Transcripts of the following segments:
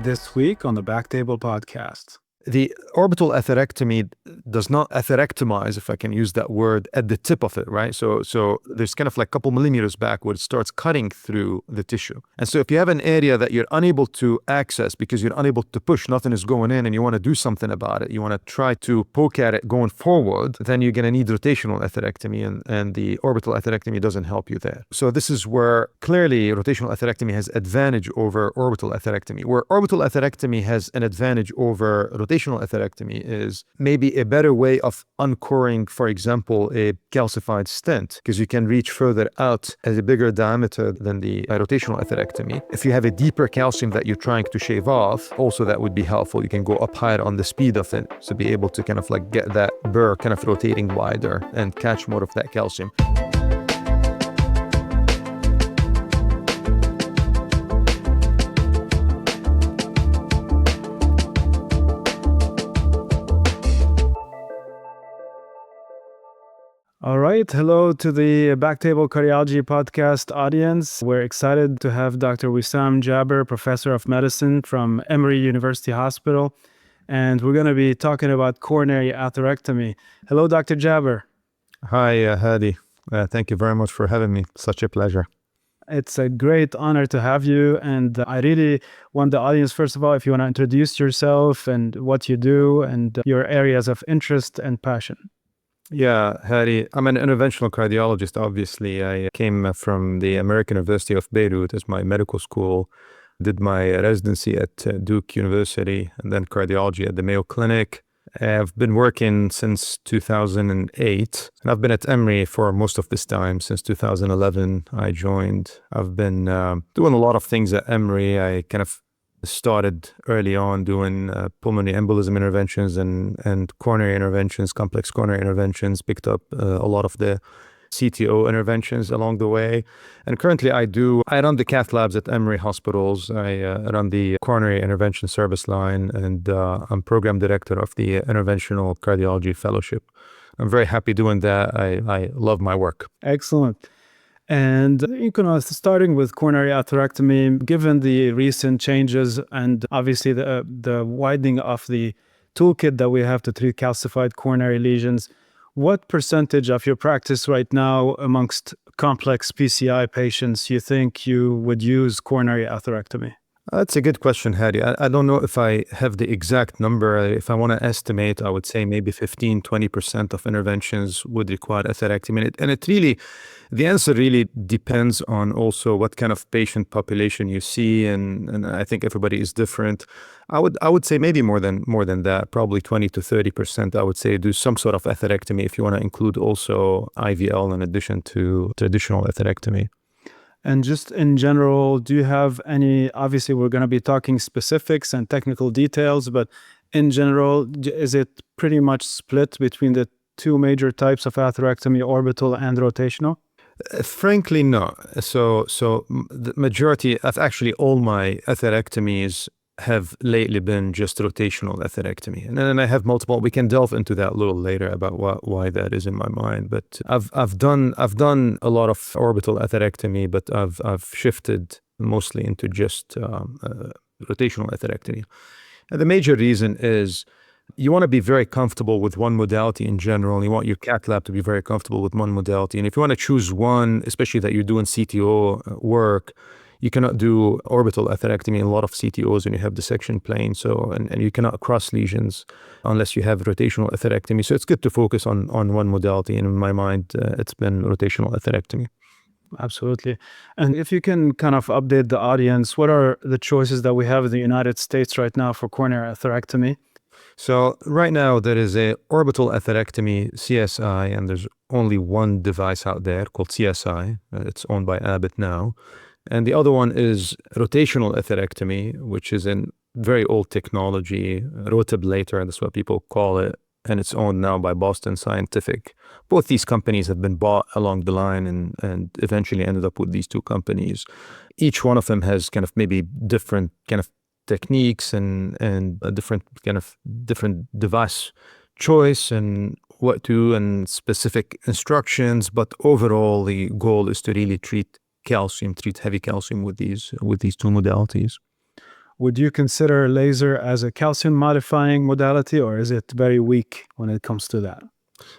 This week on the BackTable podcast. The orbital atherectomy does not atherectomize, if I can use that word, at the tip of it, right? So there's kind of like a couple millimeters back where it starts cutting through the tissue. And so if you have an area that you're unable to access because you're unable to push, nothing is going in, and you want to do something about it, you want to try to poke at it going forward, then you're going to need rotational atherectomy, and the orbital atherectomy doesn't help you there. So this is where clearly rotational atherectomy has advantage over orbital atherectomy. Where orbital atherectomy has an advantage over rotational atherectomy is maybe a better way of uncoring, for example, a calcified stent, because you can reach further out at a bigger diameter than the rotational atherectomy. If you have a deeper calcium that you're trying to shave off, also that would be helpful. You can go up higher on the speed of it to be able to kind of like get that burr kind of rotating wider and catch more of that calcium. All right. Hello to the BackTable Cardiology podcast audience. We're excited to have Dr. Wissam Jaber, Professor of Medicine from Emory University Hospital. And we're going to be talking about coronary atherectomy. Hello, Dr. Jaber. Hi, Hadi. Thank you very much for having me. Such a pleasure. It's a great honor to have you. And I really want the audience, first of all, if you want to introduce yourself and what you do and your areas of interest and passion. Yeah, Hadi, I'm an interventional cardiologist, obviously. I came from the American University of Beirut as my medical school, did my residency at Duke University, and then cardiology at the Mayo Clinic. I've been working since 2008, and I've been at Emory for most of this time. Since 2011, I joined. I've been doing a lot of things at Emory. I kind of started early on doing pulmonary embolism interventions and coronary interventions, complex coronary interventions, picked up a lot of the CTO interventions along the way. And currently I run the cath labs at Emory hospitals. I run the coronary intervention service line, and I'm program director of the Interventional Cardiology Fellowship. I'm very happy doing that. I love my work. Excellent. And starting with coronary atherectomy, given the recent changes and obviously the widening of the toolkit that we have to treat calcified coronary lesions, what percentage of your practice right now amongst complex PCI patients you think you would use coronary atherectomy? That's a good question, Hadi. I don't know if I have the exact number. If I want to estimate, I would say maybe 15-20% of interventions would require atherectomy. And it really, the answer really depends on also what kind of patient population you see, and I think everybody is different. I would say maybe more than that, probably 20-30%. I would say do some sort of atherectomy if you want to include also IVL in addition to traditional atherectomy. And just in general, do you have any, obviously we're going to be talking specifics and technical details, but in general, is it pretty much split between the two major types of atherectomy, orbital and rotational? Frankly, no. So the majority of actually all my atherectomies have lately been just rotational atherectomy, and then I have multiple. We can delve into that a little later about why that is in my mind. But I've done a lot of orbital atherectomy, but I've shifted mostly into just rotational atherectomy. And the major reason is you want to be very comfortable with one modality in general. You want your cath lab to be very comfortable with one modality, and if you want to choose one, especially that you're doing CTO work, you cannot do orbital atherectomy in a lot of CTOs when you have dissection plane. So, and you cannot cross lesions unless you have rotational atherectomy. So it's good to focus on one modality. And in my mind, it's been rotational atherectomy. Absolutely. And if you can kind of update the audience, what are the choices that we have in the United States right now for coronary atherectomy? So right now there is a orbital atherectomy, CSI, and there's only one device out there called CSI. It's owned by Abbott now. And the other one is rotational atherectomy, which is a very old technology, rotablator, that's what people call it, and it's owned now by Boston Scientific. Both these companies have been bought along the line and eventually ended up with these two companies. Each one of them has kind of maybe different kind of techniques and a different device choice and what to and specific instructions, but overall the goal is to really treat heavy calcium with these two modalities. would you consider laser as a calcium modifying modality, or is it very weak when it comes to that?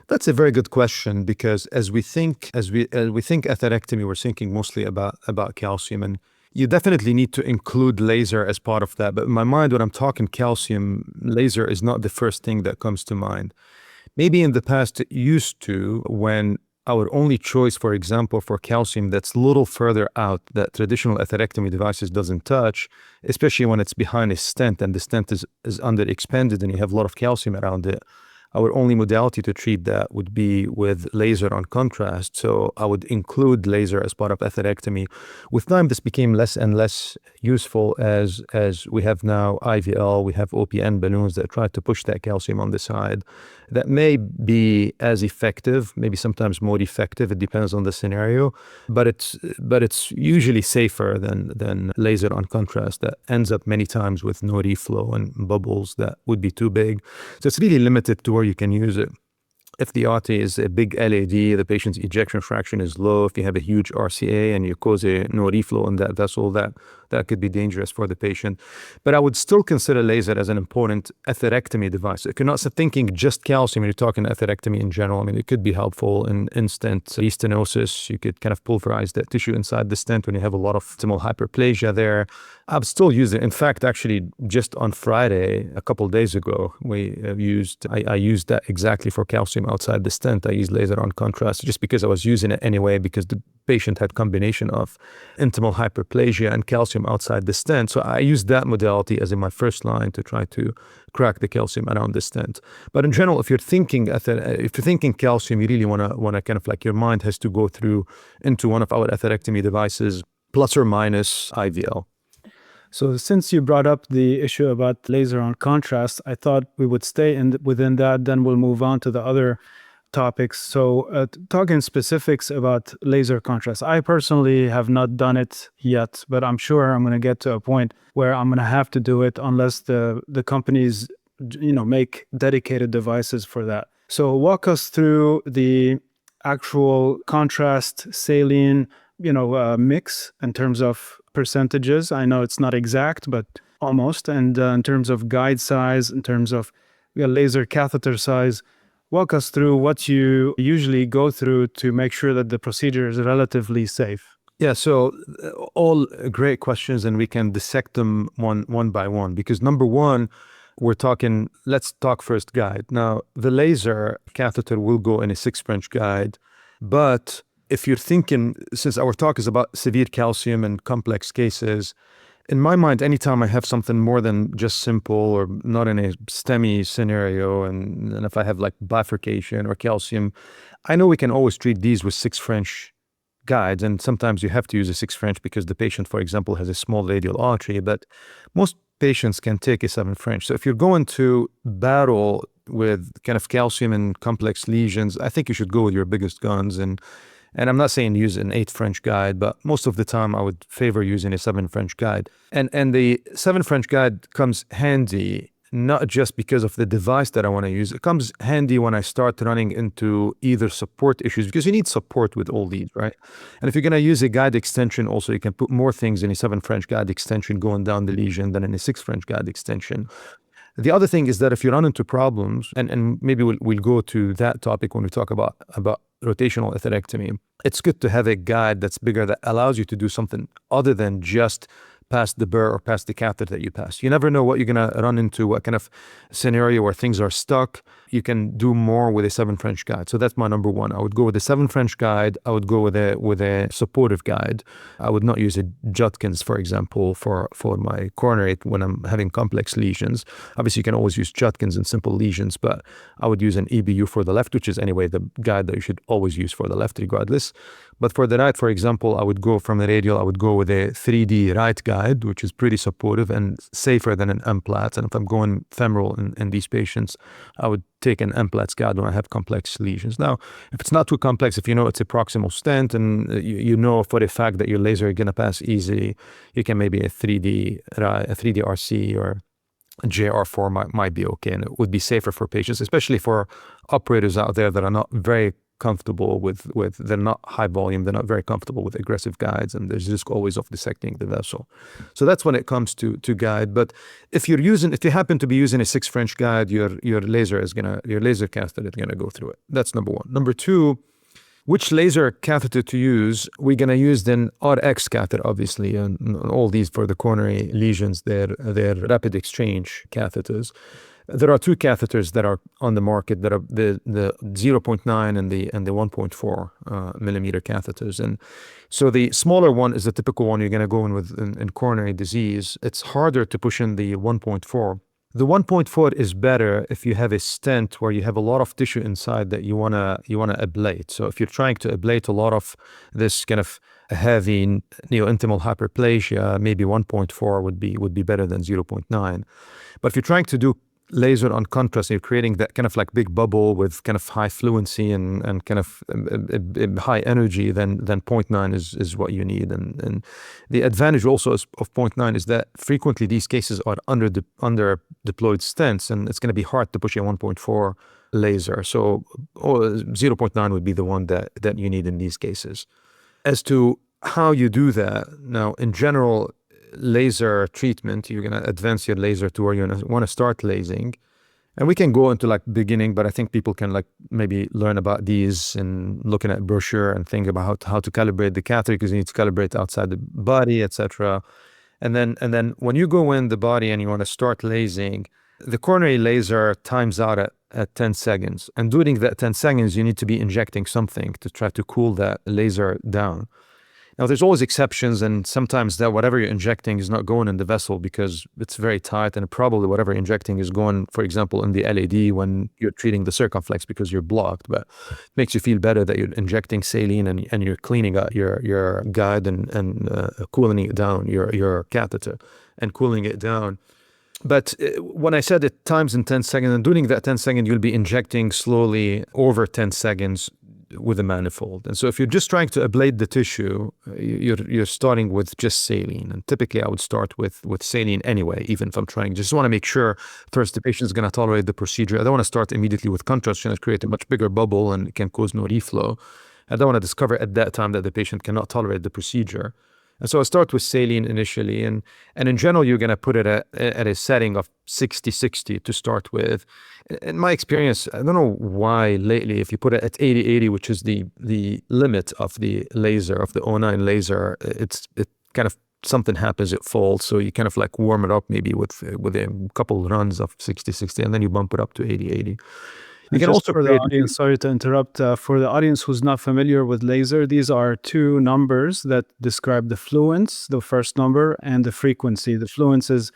That's a very good question, because as we think atherectomy, we're thinking mostly about calcium, and you definitely need to include laser as part of that. But in my mind, when I'm talking calcium, laser is not the first thing that comes to mind. Maybe in the past it used to, when our only choice, for example, for calcium that's a little further out, that traditional atherectomy devices doesn't touch, especially when it's behind a stent and the stent is underexpanded and you have a lot of calcium around it. Our only modality to treat that would be with laser on contrast. So I would include laser as part of atherectomy. With time, this became less and less useful as we have now IVL, we have OPN balloons that try to push that calcium on the side. That may be as effective, maybe sometimes more effective. It depends on the scenario, but it's usually safer than laser on contrast that ends up many times with no reflow and bubbles that would be too big. So it's really limited to where you can use it. If the RT is a big LAD, the patient's ejection fraction is low, if you have a huge RCA and you cause a no reflow in that vessel, that could be dangerous for the patient. But I would still consider laser as an important atherectomy device. If you're not thinking just calcium, you're talking atherectomy in general, I mean, it could be helpful in instant restenosis. You could kind of pulverize that tissue inside the stent when you have a lot of optimal hyperplasia there. I've still used it. In fact, actually, just on Friday, a couple of days ago, I used that exactly for calcium outside the stent. I used laser on contrast just because I was using it anyway, because the patient had combination of intimal hyperplasia and calcium outside the stent. So I used that modality as in my first line to try to crack the calcium around the stent. But in general, if you're thinking calcium, you really want to kind of like, your mind has to go through into one of our atherectomy devices, plus or minus IVL. So since you brought up the issue about laser on contrast, I thought we would stay within that, then we'll move on to the other topics. So talking specifics about laser contrast, I personally have not done it yet, but I'm sure I'm going to get to a point where I'm going to have to do it unless the companies, make dedicated devices for that. So walk us through the actual contrast saline, mix in terms of percentages. I know it's not exact, but almost. And in terms of guide size, in terms of laser catheter size, walk us through what you usually go through to make sure that the procedure is relatively safe. Yeah, so all great questions, and we can dissect them one by one, because number one, let's talk first guide. Now, the laser catheter will go in a 6 French guide, but if you're thinking, since our talk is about severe calcium and complex cases, in my mind, anytime I have something more than just simple or not in a STEMI scenario, and if I have like bifurcation or calcium, I know we can always treat these with 6 French guides, and sometimes you have to use a 6 French because the patient, for example, has a small radial artery, but most patients can take a 7 French. So if you're going to battle with kind of calcium and complex lesions, I think you should go with your biggest guns. And I'm not saying use an 8 French guide, but most of the time I would favor using a 7 French guide. And the 7 French guide comes handy, not just because of the device that I want to use. It comes handy when I start running into either support issues, because you need support with all these, right? And if you're going to use a guide extension, also you can put more things in a 7 French guide extension going down the lesion than in a 6 French guide extension. The other thing is that if you run into problems, and maybe we'll go to that topic when we talk about rotational atherectomy, it's good to have a guide that's bigger that allows you to do something other than just past the burr or past the catheter that you pass. You never know what you're going to run into, what kind of scenario where things are stuck. You can do more with a 7 French guide. So that's my number one. I would go with a 7 French guide. I would go with a supportive guide. I would not use a Judkins, for example, for my coronary when I'm having complex lesions. Obviously, you can always use Judkins in simple lesions, but I would use an EBU for the left, which is anyway the guide that you should always use for the left regardless. But for the right, for example, I would go from the radial, I would go with a 3D right guide, which is pretty supportive and safer than an M-Plat. And if I'm going femoral in these patients, I would take an M-Plat guide when I have complex lesions. Now, if it's not too complex, if you know it's a proximal stent and you know for a fact that your laser is going to pass easily, you can maybe a 3D RC or JR4 might be okay, and it would be safer for patients, especially for operators out there that are not very comfortable with they're not high volume, they're not very comfortable with aggressive guides, and there's risk always of dissecting the vessel. So that's when it comes to guide. But if you happen to be using a 6 French guide, your laser catheter is gonna go through it. That's number one. Number two, which laser catheter to use? We're gonna use then RX catheter, obviously, and all these for the coronary lesions, they're rapid exchange catheters. There are 2 catheters that are on the market that are the 0.9 and the 1.4 millimeter catheters. And so the smaller one is the typical one you're going to go in with in coronary disease. It's harder to push in the 1.4. The 1.4 is better if you have a stent where you have a lot of tissue inside that you wanna ablate. So if you're trying to ablate a lot of this kind of heavy neointimal hyperplasia, maybe 1.4 would be better than 0.9. But if you're trying to do laser on contrast, you're creating that kind of like big bubble with kind of high fluency and kind of high energy, then 0.9 is what you need. And the advantage also of 0.9 is that frequently these cases are under deployed stents, and it's going to be hard to push a 1.4 laser. So 0.9 would be the one that you need in these cases. As to how you do that, now in general, laser treatment, you're going to advance your laser to where you want to start lasing. And we can go into like beginning, but I think people can like maybe learn about these and looking at brochure and think about how to calibrate the catheter, because you need to calibrate outside the body, etc. And then when you go in the body and you want to start lasing, the coronary laser times out at 10 seconds. And during that 10 seconds, you need to be injecting something to try to cool that laser down. Now, there's always exceptions, and sometimes that whatever you're injecting is not going in the vessel because it's very tight, and probably whatever you're injecting is going, for example, in the LAD when you're treating the circumflex because you're blocked. But it makes you feel better that you're injecting saline and you're cleaning out your guide and cooling it down, your catheter, and cooling it down. But when I said it times in 10 seconds, and during that 10 seconds, you'll be injecting slowly over 10 seconds with a manifold. And so if you're just trying to ablate the tissue, you're starting with just saline. And typically I would start with saline anyway, even if I'm just want to make sure first the patient is going to tolerate the procedure. I don't want to start immediately with contrast, and create a much bigger bubble and it can cause no reflow. I don't want to discover at that time that the patient cannot tolerate the procedure. And so I start with saline initially, and in general, you're going to put it at a setting of 60-60 to start with. In my experience, I don't know why lately, if you put it at 80-80, which is the limit of the laser, of the 09 laser, it kind of something happens, it falls. So you kind of like warm it up maybe with a couple runs of 60-60, and then you bump it up to 80-80. You can also for the audience, sorry to interrupt, for the audience who's not familiar with laser, these are 2 numbers that describe the fluence, the first number, and the frequency. The fluence is,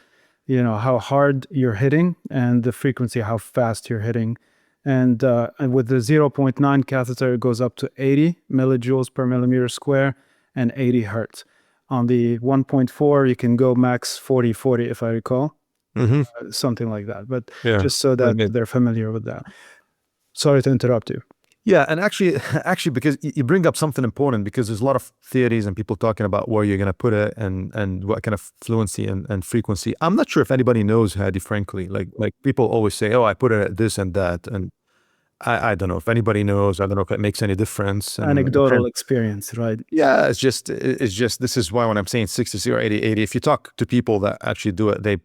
how hard you're hitting, and the frequency, how fast you're hitting. And with the 0.9 catheter, it goes up to 80 millijoules per millimeter square and 80 hertz. On the 1.4, you can go max 40, if I recall. Something like that. But just so that they're familiar with that. Sorry to interrupt you. Yeah, and actually, because you bring up something important, because there's a lot of theories and people talking about where you're going to put it and what kind of fluency and frequency. I'm not sure if anybody knows, Hadi, frankly. Like people always say, oh, I put it at this and that, and I don't know if anybody knows. I don't know if it makes any difference. Anecdotal experience, right? Yeah, it's just this is why when I'm saying 60 or 80, if you talk to people that actually do it,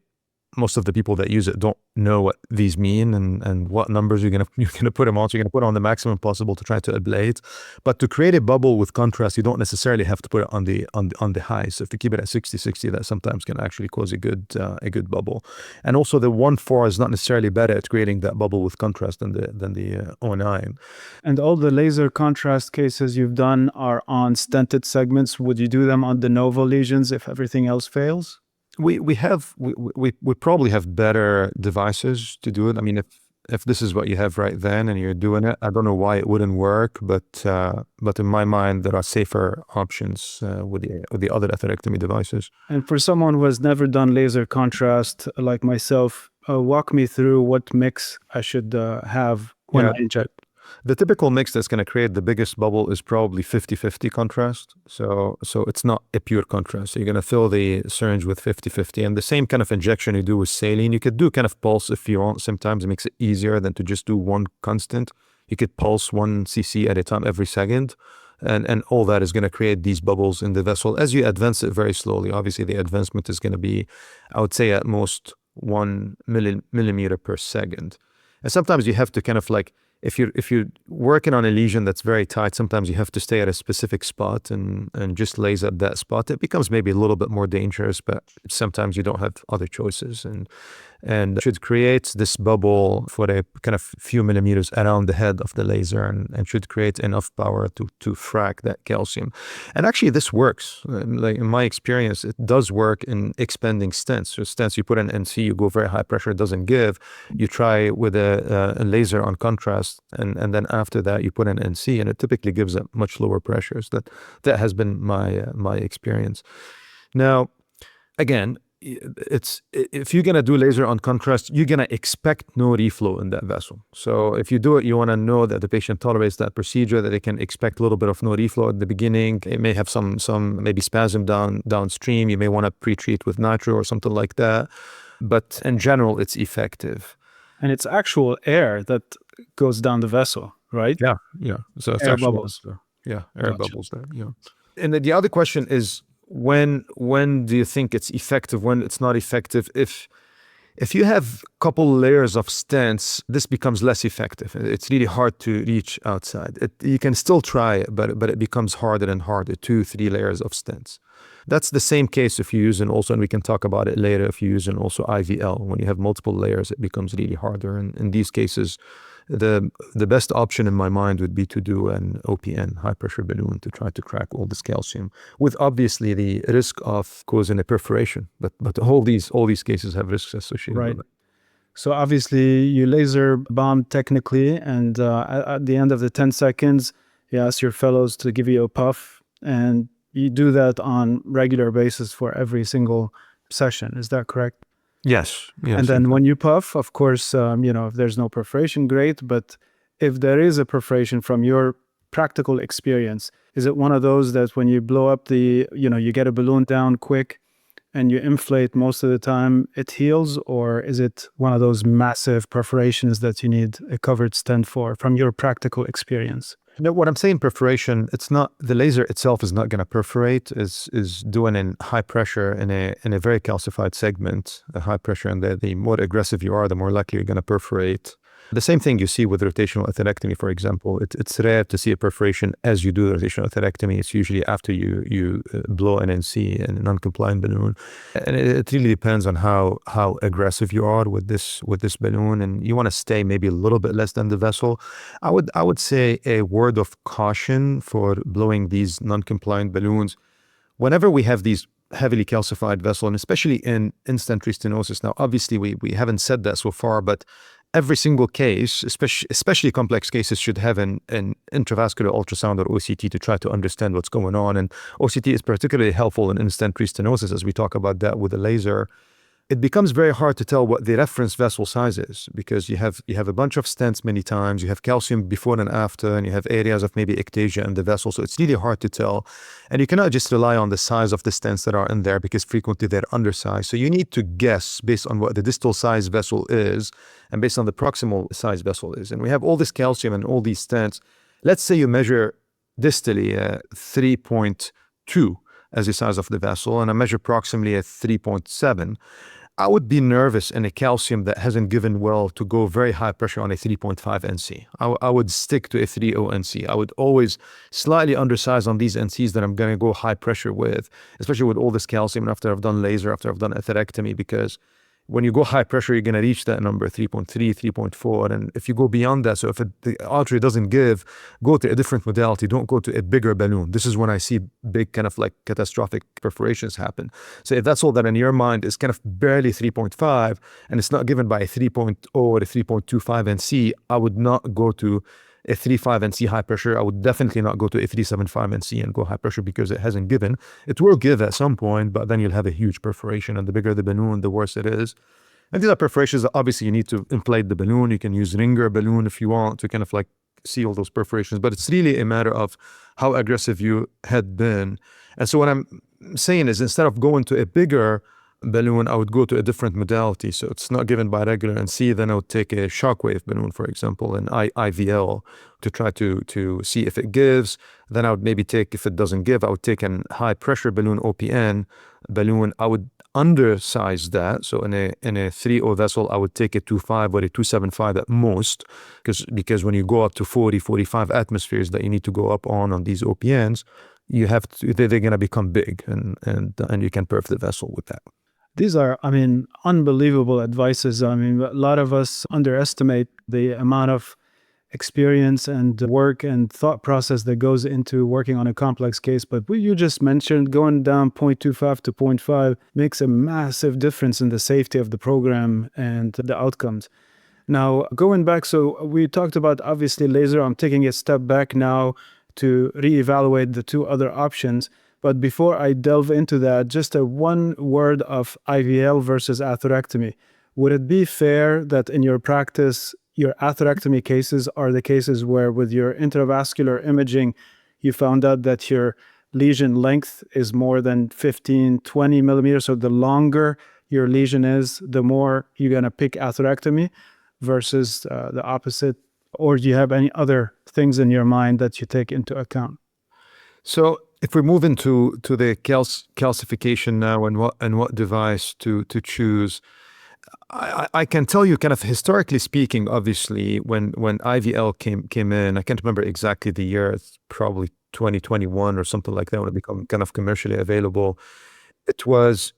most of the people that use it don't know what these mean and what numbers you're gonna put them on. So you're gonna put on the maximum possible to try to ablate. But to create a bubble with contrast, you don't necessarily have to put it on the high. So if you keep it at 60-60, that sometimes can actually cause a good bubble. And also the 1.4 is not necessarily better at creating that bubble with contrast than the 09. And all the laser contrast cases you've done are on stented segments. Would you do them on de novo lesions if everything else fails? We probably have better devices to do it. I mean, if this is what you have right then and you're doing it, I don't know why it wouldn't work, but in my mind there are safer options with the other atherectomy devices. And for someone who has never done laser contrast like myself, walk me through what mix I should have when I inject. The typical mix that's going to create the biggest bubble is probably 50-50 contrast. So it's not a pure contrast. So you're going to fill the syringe with 50-50. And the same kind of injection you do with saline, you could do kind of pulse if you want. Sometimes it makes it easier than to just do one constant. You could pulse 1 cc at a time every second. And all that is going to create these bubbles in the vessel as you advance it very slowly. Obviously, the advancement is going to be, I would say, at most 1 millimeter per second. And sometimes you have to kind of like, if you're working on a lesion that's very tight, sometimes you have to stay at a specific spot and just laser at that spot. It becomes maybe a little bit more dangerous, but sometimes you don't have other choices. And should create this bubble for a kind of few millimeters around the head of the laser and should create enough power to frac that calcium. And actually this works. Like in my experience, it does work in expanding stents. So stents you put in NC, you go very high pressure, it doesn't give. You try with a laser on contrast and then after that you put in NC and it typically gives at much lower pressures. That has been my experience. Now, again, if you're going to do laser on contrast, you're going to expect no reflow in that vessel. So if you do it, you want to know that the patient tolerates that procedure, that they can expect a little bit of no reflow at the beginning. It may have some maybe spasm downstream. You may want to pre-treat with nitro or something like that. But in general, it's effective. And it's actual air that goes down the vessel, right? Yeah. So it's air bubbles. Air Gotcha. bubbles there. Yeah. And then the other question is, when do you think it's effective, when it's not effective? If you have a couple layers of stents, this becomes less effective. It's really hard to reach outside. You can still try it, but it becomes harder and harder, 2-3 layers of stents. That's the same case if you use an also, and we can talk about it later, if you use an also IVL. When you have multiple layers, it becomes really harder. And in these cases, the best option in my mind would be to do an OPN, high pressure balloon, to try to crack all this calcium, with obviously the risk of causing a perforation. But all these cases have risks associated with it. So obviously you laser bomb technically, and at the end of the 10 seconds, you ask your fellows to give you a puff, and you do that on regular basis for every single session. Is that correct? Yes. And then when you puff, of course, if there's no perforation, great. But if there is a perforation from your practical experience, is it one of those that when you blow up you get a balloon down quick and you inflate most of the time, it heals? Or is it one of those massive perforations that you need a covered stent for from your practical experience? No, what I'm saying perforation, it's not, the laser itself is not going to perforate, is doing in high pressure in a very calcified segment, a high pressure, and the more aggressive you are, the more likely you're going to perforate. The same thing you see with rotational atherectomy, for example. It's rare to see a perforation as you do the rotational atherectomy. It's usually after you blow an NC and a non-compliant balloon. And it really depends on how aggressive you are with this balloon, and you want to stay maybe a little bit less than the vessel. I would say a word of caution for blowing these non-compliant balloons. Whenever we have these heavily calcified vessel, and especially in in-stent restenosis. Now, obviously, we haven't said that so far, but every single case, especially complex cases, should have an intravascular ultrasound or OCT to try to understand what's going on. And OCT is particularly helpful in in-stent restenosis, as we talk about that with the laser. It becomes very hard to tell what the reference vessel size is, because you have a bunch of stents many times, you have calcium before and after, and you have areas of maybe ectasia in the vessel, so it's really hard to tell. And you cannot just rely on the size of the stents that are in there, because frequently they're undersized. So you need to guess based on what the distal size vessel is and based on the proximal size vessel is. And we have all this calcium and all these stents. Let's say you measure distally 3.2 as the size of the vessel, and I measure proximally at 3.7. I would be nervous in a calcium that hasn't given well to go very high pressure on a 3.5 NC. I would stick to a 3.0 NC. I would always slightly undersize on these NCs that I'm going to go high pressure with, especially with all this calcium, and after I've done laser, after I've done atherectomy, because when you go high pressure, you're going to reach that number, 3.3, 3.4. And if you go beyond that, so if the artery doesn't give, go to a different modality. Don't go to a bigger balloon. This is when I see big kind of like catastrophic perforations happen. So if that's all that in your mind is kind of barely 3.5 and it's not given by a 3.0 or a 3.25 NC, I would not go to a 3.5 NC high pressure. I would definitely not go to a 3.75 NC and go high pressure, because it hasn't given. It will give at some point, but then you'll have a huge perforation, and the bigger the balloon, the worse it is. And these are perforations that obviously you need to inflate the balloon. You can use ringer balloon if you want to kind of like seal those perforations, but it's really a matter of how aggressive you had been. And so what I'm saying is, instead of going to a bigger balloon, I would go to a different modality. So it's not given by regular NC, then I would take a shockwave balloon, for example, an IVL to try to see if it gives. Then I would maybe take, if it doesn't give, I would take an high pressure balloon, OPN balloon. I would undersize that. So in a 3O vessel, I would take a 2.5 or a 2.75 at most, because when you go up to 40, 45 atmospheres that you need to go up on these OPNs, you have to, they're going to become big, and you can perf the vessel with that. These are, I mean, unbelievable advices. I mean, a lot of us underestimate the amount of experience and work and thought process that goes into working on a complex case. But what you just mentioned, going down 0.25 to 0.5 makes a massive difference in the safety of the program and the outcomes. Now, going back, so we talked about obviously laser. I'm taking a step back now to reevaluate the two other options. But before I delve into that, just a one word of IVL versus atherectomy. Would it be fair that in your practice, your atherectomy cases are the cases where with your intravascular imaging, you found out that your lesion length is more than 15, 20 millimeters? So the longer your lesion is, the more you're going to pick atherectomy versus the opposite? Or do you have any other things in your mind that you take into account? So if we move into the calcification now and what device to choose, I can tell you kind of historically speaking, obviously, when IVL came in, I can't remember exactly the year, it's probably 2021 or something like that when it became kind of commercially available. The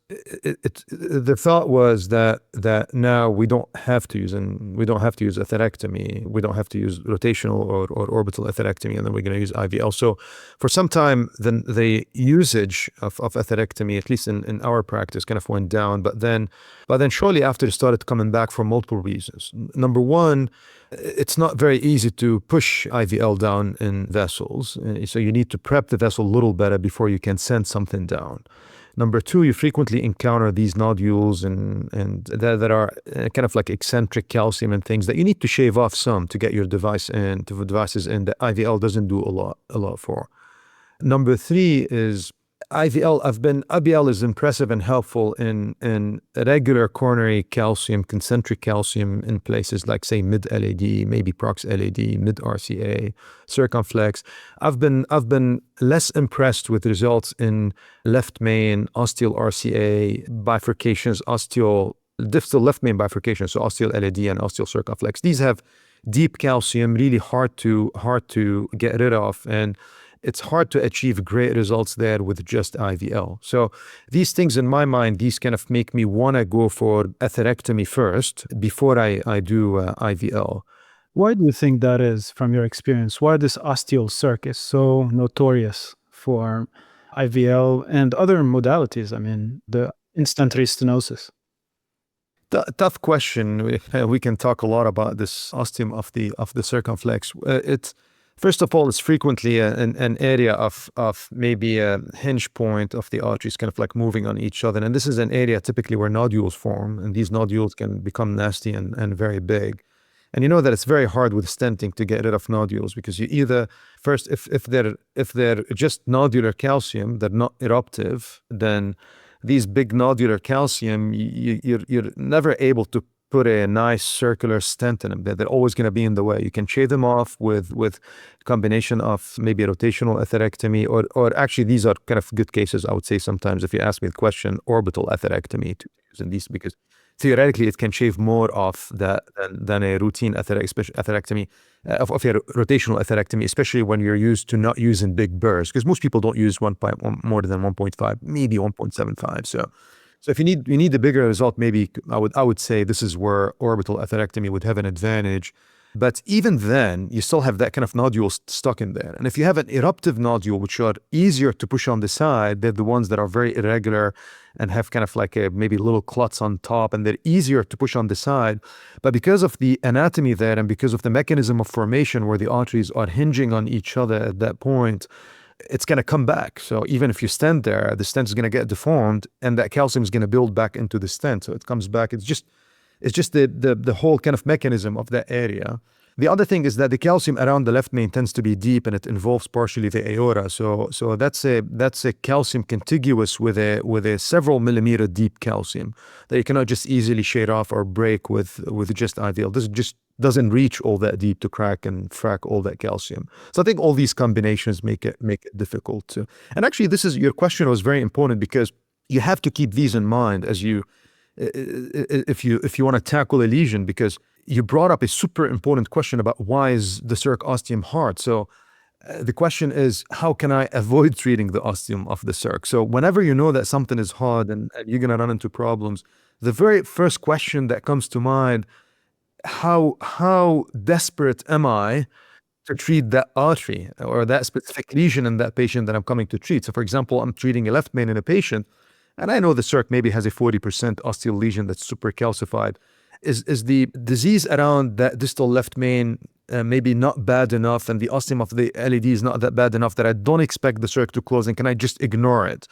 thought was that now we don't have to use atherectomy, we don't have to use rotational or orbital atherectomy, and then we're going to use IVL. So for some time, then the usage of atherectomy, at least in our practice, kind of went down. But then shortly after, it started coming back for multiple reasons. Number one, it's not very easy to push IVL down in vessels, so you need to prep the vessel a little better before you can send something down. Number two, you frequently encounter these nodules and that are kind of like eccentric calcium and things that you need to shave off some to get your devices in that IVL doesn't do a lot for. Number three is IVL is impressive and helpful in regular coronary calcium, concentric calcium in places like, say, mid-LAD, maybe prox-LAD, mid-RCA, circumflex. I've been less impressed with results in left main, ostial RCA, bifurcations, distal left main bifurcations, so ostial LAD and ostial circumflex. These have deep calcium, really hard to get rid of, and it's hard to achieve great results there with just IVL. So these things in my mind, these kind of make me want to go for atherectomy first before I do IVL. Why do you think that is from your experience? Why this ostial circ is so notorious for IVL and other modalities? I mean, the instant restenosis. Tough question. We can talk a lot about this ostium of the circumflex. First of all, it's frequently an area of maybe a hinge point of the arteries kind of like moving on each other. And this is an area typically where nodules form, and these nodules can become nasty and very big. And you know that it's very hard with stenting to get rid of nodules, because you either, first, if they're just nodular calcium, they're not eruptive, then these big nodular calcium, you're never able to put a nice circular stent in them. They're always going to be in the way. You can shave them off with combination of maybe a rotational atherectomy, or actually these are kind of good cases, I would say sometimes, if you ask me the question, orbital atherectomy to use in these, because theoretically it can shave more off that than a routine atherectomy, of a rotational atherectomy, especially when you're used to not using big burrs, because most people don't use more than 1.5, maybe 1.75. So if you need a bigger result, maybe I would say this is where orbital atherectomy would have an advantage. But even then, you still have that kind of nodule stuck in there. And if you have an eruptive nodule, which are easier to push on the side, they're the ones that are very irregular and have kind of like maybe little clots on top, and they're easier to push on the side. But because of the anatomy there and because of the mechanism of formation where the arteries are hinging on each other at that point, it's going to come back. So even if you stent there, the stent is going to get deformed, and that calcium is going to build back into the stent. So it comes back. It's just the whole kind of mechanism of that area. The other thing is that the calcium around the left main tends to be deep, and it involves partially the aorta. So that's a calcium contiguous with a several millimeter deep calcium that you cannot just easily shade off or break with just IVL. This just doesn't reach all that deep to crack and frack all that calcium. So I think all these combinations make it difficult to. And actually, your question was very important, because you have to keep these in mind as you if you want to tackle a lesion, because you brought up a super important question about why is the circ ostium hard. So the question is, how can I avoid treating the ostium of the circ? So whenever you know that something is hard and you're going to run into problems, the very first question that comes to mind, how desperate am I to treat that artery or that specific lesion in that patient that I'm coming to treat? So for example, I'm treating a left main in a patient, and I know the circ maybe has a 40% osteal lesion that's super calcified. Is the disease around that distal left main maybe not bad enough, and the ostium of the LED is not that bad enough that I don't expect the circ to close, and can I just ignore it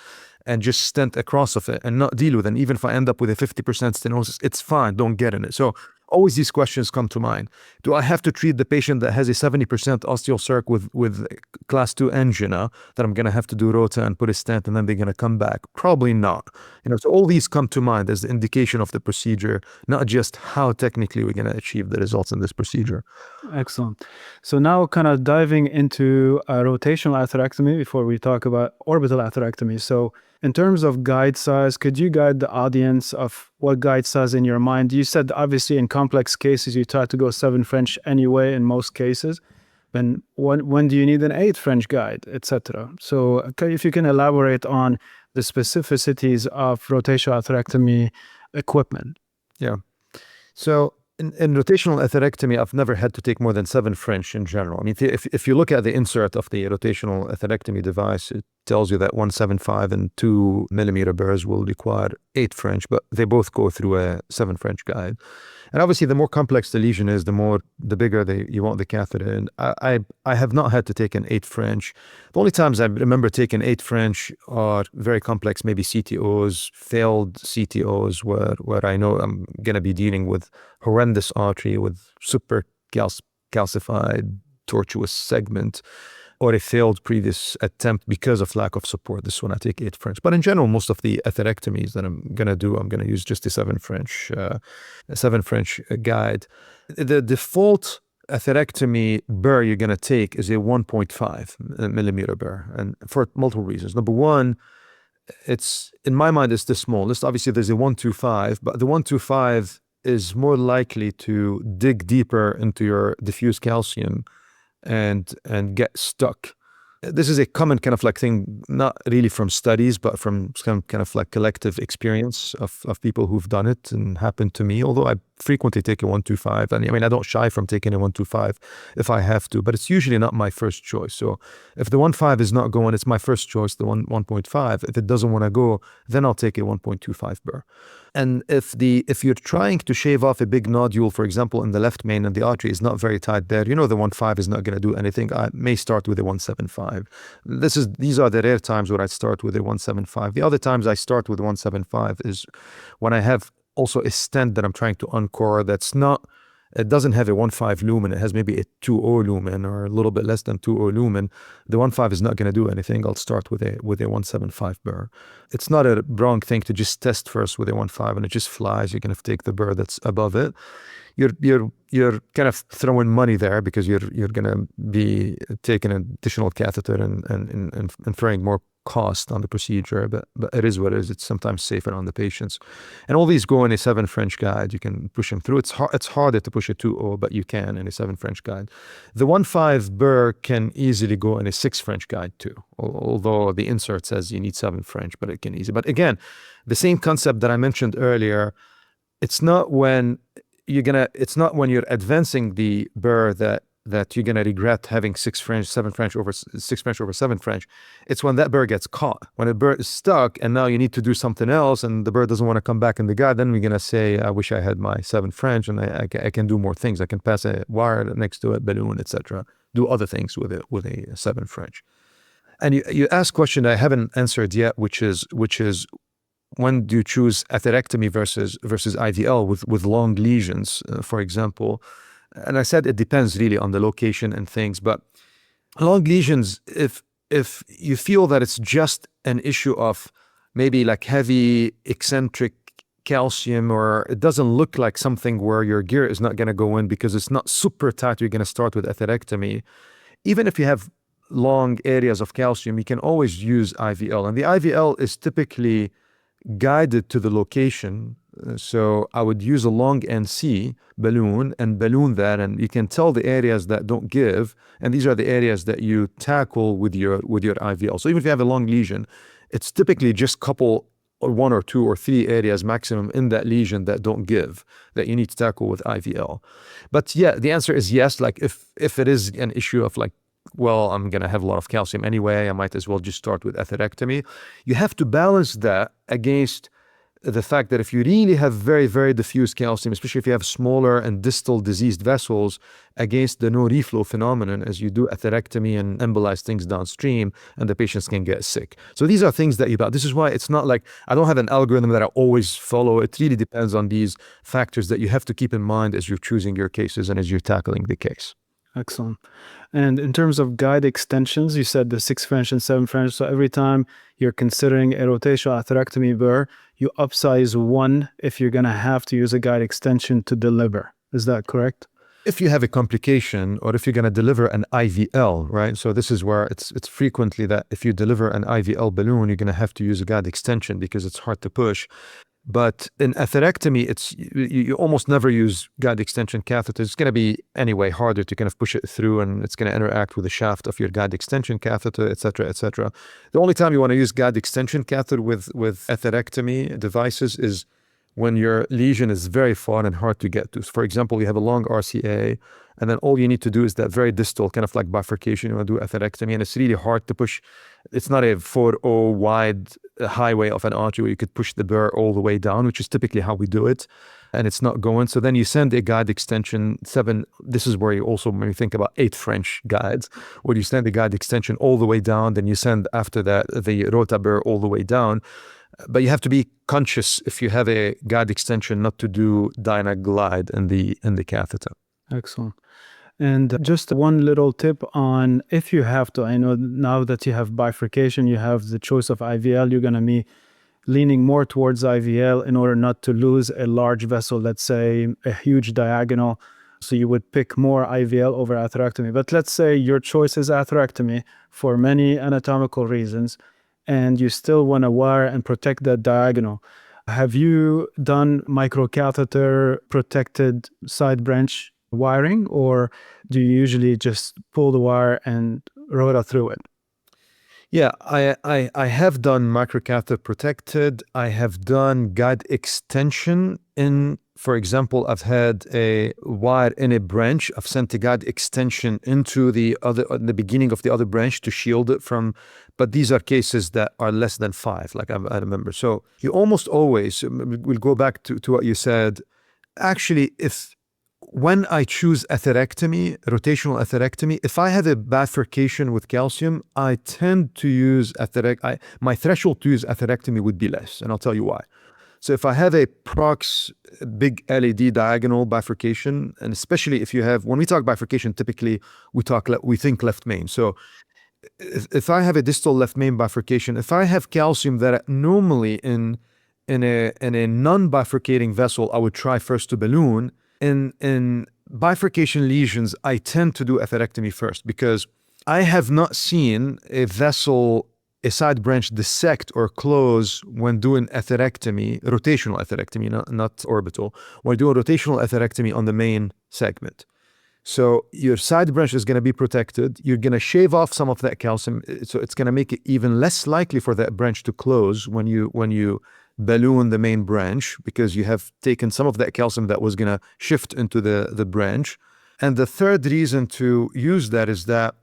and just stent across of it and not deal with it? And even if I end up with a 50% stenosis, it's fine, don't get in it. So always these questions come to mind. Do I have to treat the patient that has a 70% osteal circ with class 2 angina that I'm going to have to do rota and put a stent and then they're going to come back? Probably not. So all these come to mind as the indication of the procedure, not just how technically we're going to achieve the results in this procedure. Excellent. So now kind of diving into rotational atherectomy before we talk about orbital atherectomy. So in terms of guide size, could you guide the audience of what guide size in your mind? You said obviously in complex cases, you try to go 7 French anyway in most cases. Then when do you need an 8 French guide, etc.? So if you can elaborate on the specificities of rotational atherectomy equipment. Yeah. So in rotational atherectomy, I've never had to take more than 7 French in general. I mean, if you look at the insert of the rotational atherectomy device, it tells you that 175 and 2 millimeter burrs will require 8 French, but they both go through a 7 French guide. And obviously, the more complex the lesion is, the bigger you want the catheter. And I have not had to take an 8 French. The only times I remember taking 8 French are very complex, maybe CTOs, failed CTOs, where I know I'm going to be dealing with horrendous artery with super calcified, tortuous segment, or a failed previous attempt because of lack of support. This one I take 8 French. But in general, most of the atherectomies that I'm going to use just a 7 French guide. The default atherectomy burr you're going to take is a 1.5 millimeter burr, and for multiple reasons. Number one, it's, in my mind, it's the smallest. Obviously, there's a 125, but the 125 is more likely to dig deeper into your diffuse calcium and get stuck. This is a common kind of like thing, not really from studies, but from some kind of like collective experience of people who've done it, and happened to me, although I frequently take a 125. And I mean, I don't shy from taking a 125 if I have to, but it's usually not my first choice. So if the 1.5 is not going, it's my first choice, the 1.5. If it doesn't want to go, then I'll take a 1.25 burr. And if you're trying to shave off a big nodule, for example, in the left main and the artery is not very tight there, the 1.5 is not going to do anything. I may start with a 1.75. These are the rare times where I start with a 1.75. The other times I start with 1.75 is when I have also a stent that I'm trying to uncore it doesn't have a 1.5 lumen. It has maybe a 2.0 lumen or a little bit less than 2.0 lumen. The 1.5 is not going to do anything. I'll start with a 1.75 burr. It's not a wrong thing to just test first with a 1.5 and it just flies. You're going to take the burr that's above it. You're kind of throwing money there because you're going to be taking an additional catheter and inferring more cost on the procedure, but it is what it is. It's sometimes safer on the patients. And all these go in a 7 French guide. You can push them through. It's harder to push a 2.0, but you can in a 7 French guide. The 1.5 burr can easily go in a 6 French guide too, although the insert says you need 7 French, but it can easily. But again, the same concept that I mentioned earlier, it's not when you're advancing the burr that you're going to regret having 6 French, 7 French over 6 French over 7 French. It's when that burr gets caught. When a burr is stuck and now you need to do something else and the burr doesn't want to come back in the guide, then we're going to say, I wish I had my 7 French and I can do more things. I can pass a wire next to it, balloon, etc. Do other things with a 7 French. And you asked a question I haven't answered yet, which is when do you choose atherectomy versus IVL with long lesions, for example? and I said it depends really on the location and things, but long lesions, if you feel that it's just an issue of maybe like heavy eccentric calcium, or it doesn't look like something where your gear is not going to go in because it's not super tight, you're going to start with atherectomy. Even if you have long areas of calcium, you can always use IVL. And the IVL is typically guided to the location. So I would use a long NC balloon and balloon that, and you can tell the areas that don't give, and these are the areas that you tackle with your IVL. So even if you have a long lesion, it's typically just couple or 1 or 2 or 3 areas maximum in that lesion that don't give, that you need to tackle with IVL. But yeah, the answer is yes. Like if it is an issue of like, well, I'm going to have a lot of calcium anyway, I might as well just start with atherectomy. You have to balance that against the fact that if you really have very, very diffuse calcium, especially if you have smaller and distal diseased vessels, against the no reflow phenomenon as you do atherectomy and embolize things downstream, and the patients can get sick. So these are things that this is why it's not like I don't have an algorithm that I always follow. It really depends on these factors that you have to keep in mind as you're choosing your cases and as you're tackling the case. Excellent. And in terms of guide extensions, you said the 6 French and 7 French. So every time you're considering a rotational atherectomy burr, you upsize one if you're going to have to use a guide extension to deliver. Is that correct? If you have a complication, or if you're going to deliver an IVL, right? So this is where it's frequently that if you deliver an IVL balloon, you're going to have to use a guide extension because it's hard to push. But in atherectomy, you almost never use guide extension catheters. It's going to be anyway harder to kind of push it through, and it's going to interact with the shaft of your guide extension catheter, et cetera, et cetera. The only time you want to use guide extension catheter with atherectomy devices is when your lesion is very far and hard to get to. So for example, you have a long RCA, and then all you need to do is that very distal kind of like bifurcation. You want to do atherectomy, and it's really hard to push. It's not a 4-0 wide highway of an artery where you could push the burr all the way down, which is typically how we do it, and it's not going. So then you send a guide extension 7. This is where you also, when you think about 8 French guides, where you send the guide extension all the way down, then you send after that the rota burr all the way down. But you have to be conscious if you have a guide extension not to do dynaglide in the catheter. Excellent. And just one little tip on if you have to, I know now that you have bifurcation, you have the choice of IVL, you're going to be leaning more towards IVL in order not to lose a large vessel, let's say a huge diagonal. So you would pick more IVL over atherectomy. But let's say your choice is atherectomy for many anatomical reasons, and you still want to wire and protect that diagonal. Have you done microcatheter protected side branch wiring, or do you usually just pull the wire and rota through it? Yeah, I have done microcatheter protected. I have done guide extension in, for example, I've had a wire in a branch. I've sent a guide extension into the beginning of the other branch to shield it from, but these are cases that are less than 5, like I remember. So you almost always, we'll go back to what you said. Actually, when I choose atherectomy, rotational atherectomy, if I have a bifurcation with calcium, I tend to use my threshold to use atherectomy would be less, and I'll tell you why. So if I have a prox big LED diagonal bifurcation, and especially if you have, when we talk bifurcation, typically we think left main. So if I have a distal left main bifurcation, if I have calcium that normally in a non-bifurcating vessel, I would try first to balloon. In bifurcation lesions, I tend to do atherectomy first because I have not seen a vessel, a side branch dissect or close when doing atherectomy, rotational atherectomy, not orbital, when doing rotational atherectomy on the main segment. So your side branch is going to be protected. You're going to shave off some of that calcium, so it's going to make it even less likely for that branch to close when you balloon the main branch, because you have taken some of that calcium that was going to shift into the branch. And the third reason to use that is that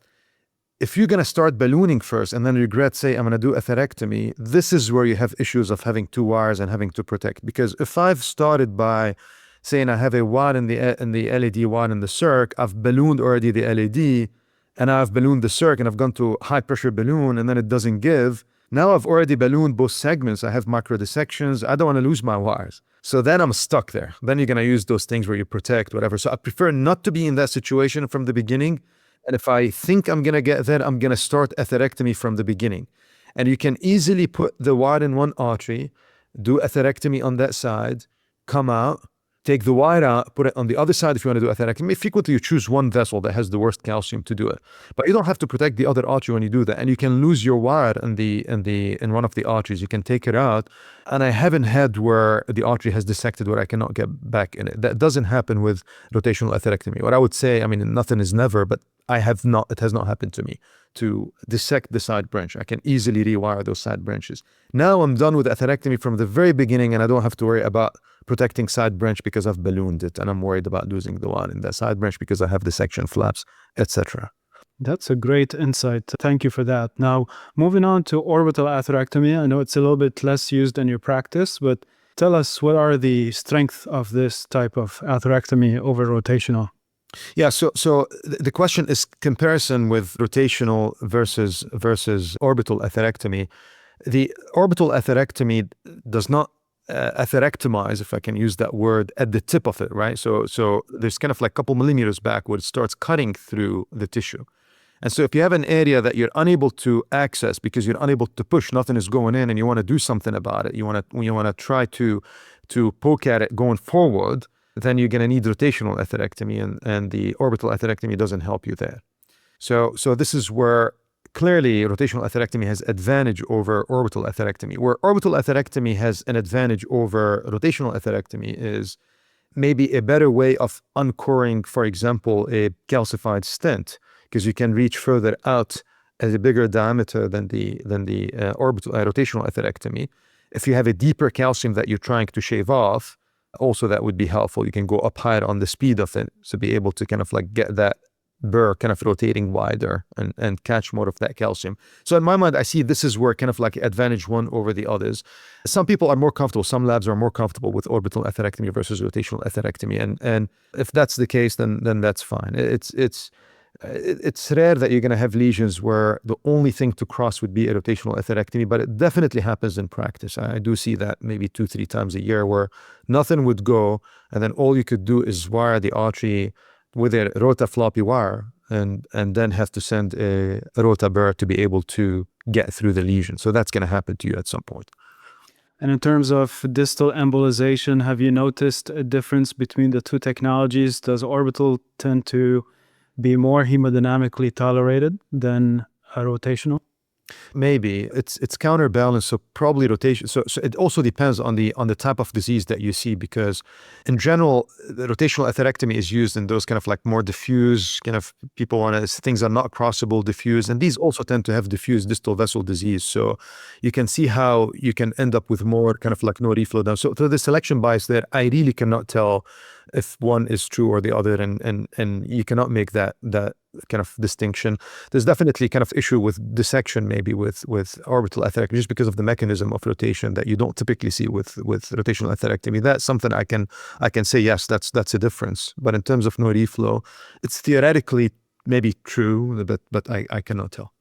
if you're going to start ballooning first and then regret, say, I'm going to do atherectomy, this is where you have issues of having 2 wires and having to protect. Because if I've started by saying I have a wire in the LED, wire in the circ, I've ballooned already the LED, and I've ballooned the circ, and I've gone to high pressure balloon, and then it doesn't give, Now I've already ballooned both segments. I have micro dissections. I don't want to lose my wires. So then I'm stuck there. Then you're going to use those things where you protect, whatever. So I prefer not to be in that situation from the beginning. And if I think I'm going to get there, I'm going to start atherectomy from the beginning. And you can easily put the wire in one artery, do atherectomy on that side, come out, take the wire out, put it on the other side if you want to do atherectomy. Frequently you choose one vessel that has the worst calcium to do it. But you don't have to protect the other artery when you do that. And you can lose your wire in one of the arteries. You can take it out. And I haven't had where the artery has dissected where I cannot get back in it. That doesn't happen with rotational atherectomy. What I would say, I mean, nothing is never, but it has not happened to me to dissect the side branch. I can easily rewire those side branches. Now I'm done with atherectomy from the very beginning, and I don't have to worry about protecting side branch because I've ballooned it, and I'm worried about losing the wire in that side branch because I have dissection flaps, etc. That's a great insight. Thank you for that. Now, moving on to orbital atherectomy. I know it's a little bit less used in your practice, but tell us, what are the strengths of this type of atherectomy over rotational? Yeah, so the question is comparison with rotational versus orbital atherectomy. The orbital atherectomy does not atherectomize, if I can use that word, at the tip of it, right? So there's kind of like a couple millimeters back where it starts cutting through the tissue. And so if you have an area that you're unable to access because you're unable to push, nothing is going in, and you want to do something about it, you want to try to poke at it going forward, then you're going to need rotational atherectomy, and the orbital atherectomy doesn't help you there. So this is where clearly rotational atherectomy has advantage over orbital atherectomy. Where orbital atherectomy has an advantage over rotational atherectomy is maybe a better way of uncoring, for example, a calcified stent, because you can reach further out as a bigger diameter than the orbital rotational atherectomy. If you have a deeper calcium that you're trying to shave off, also that would be helpful. You can go up higher on the speed of it to be able to kind of like get that burr kind of rotating wider and catch more of that calcium. So in my mind, I see this is where kind of like advantage one over the others. Some people are more comfortable, some labs are more comfortable with orbital atherectomy versus rotational atherectomy. And if that's the case, then that's fine. It's rare that you're going to have lesions where the only thing to cross would be a rotational atherectomy, but it definitely happens in practice. I do see that maybe 2-3 times a year where nothing would go, and then all you could do is wire the artery with a rota floppy wire and then have to send a rota burr to be able to get through the lesion. So that's going to happen to you at some point. And in terms of distal embolization, have you noticed a difference between the two technologies? Does orbital tend to be more hemodynamically tolerated than a rotational? Maybe it's counterbalanced, so probably rotation. So it also depends on the type of disease that you see, because in general, the rotational atherectomy is used in those kind of like more diffuse kind of people want to, things are not crossable, diffuse, and these also tend to have diffuse distal vessel disease. So you can see how you can end up with more kind of like no reflow down. So the selection bias there, I really cannot tell if one is true or the other, and you cannot make that kind of distinction. There's definitely kind of issue with dissection maybe with orbital atherectomy just because of the mechanism of rotation that you don't typically see with rotational atherectomy. That's something I can say, yes, that's a difference. But in terms of no reflow, it's theoretically maybe true, but I cannot tell.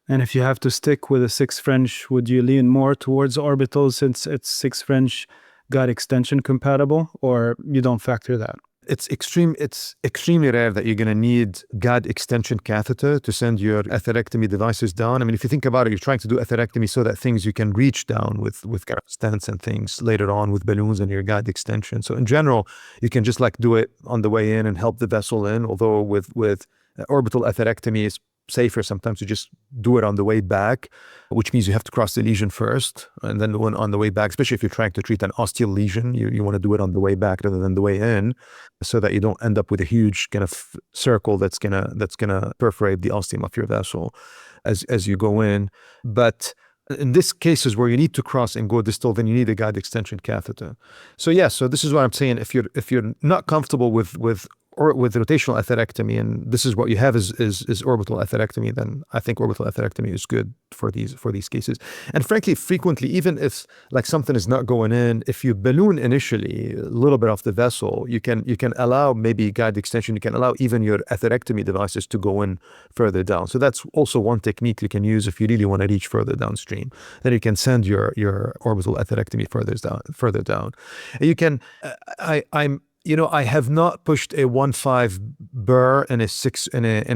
And if you have to stick with a 6 French, would you lean more towards orbital since it's 6 French guide extension compatible, or you don't factor that? It's extremely rare that you're going to need guide extension catheter to send your atherectomy devices down. I mean, if you think about it, you're trying to do atherectomy so that things you can reach down with kind of stents and things later on with balloons and your guide extension. So in general, you can just like do it on the way in and help the vessel in, although with orbital atherectomy, it's safer sometimes to just do it on the way back, which means you have to cross the lesion first and then on the way back, especially if you're trying to treat an osteal lesion, you want to do it on the way back rather than the way in, so that you don't end up with a huge kind of circle that's gonna perforate the ostium of your vessel as you go in. But in this cases where you need to cross and go distal, then you need a guide extension catheter. So yeah, so this is what I'm saying. If you're not comfortable with or with rotational atherectomy, and this is what you have is orbital atherectomy, then I think orbital atherectomy is good for these cases. And frankly, frequently, even if like something is not going in, if you balloon initially a little bit off the vessel, you can allow maybe guide extension. You can allow even your atherectomy devices to go in further down. So that's also one technique you can use if you really want to reach further downstream. Then you can send your orbital atherectomy further down. And you can I have not pushed a 1.5 burr and a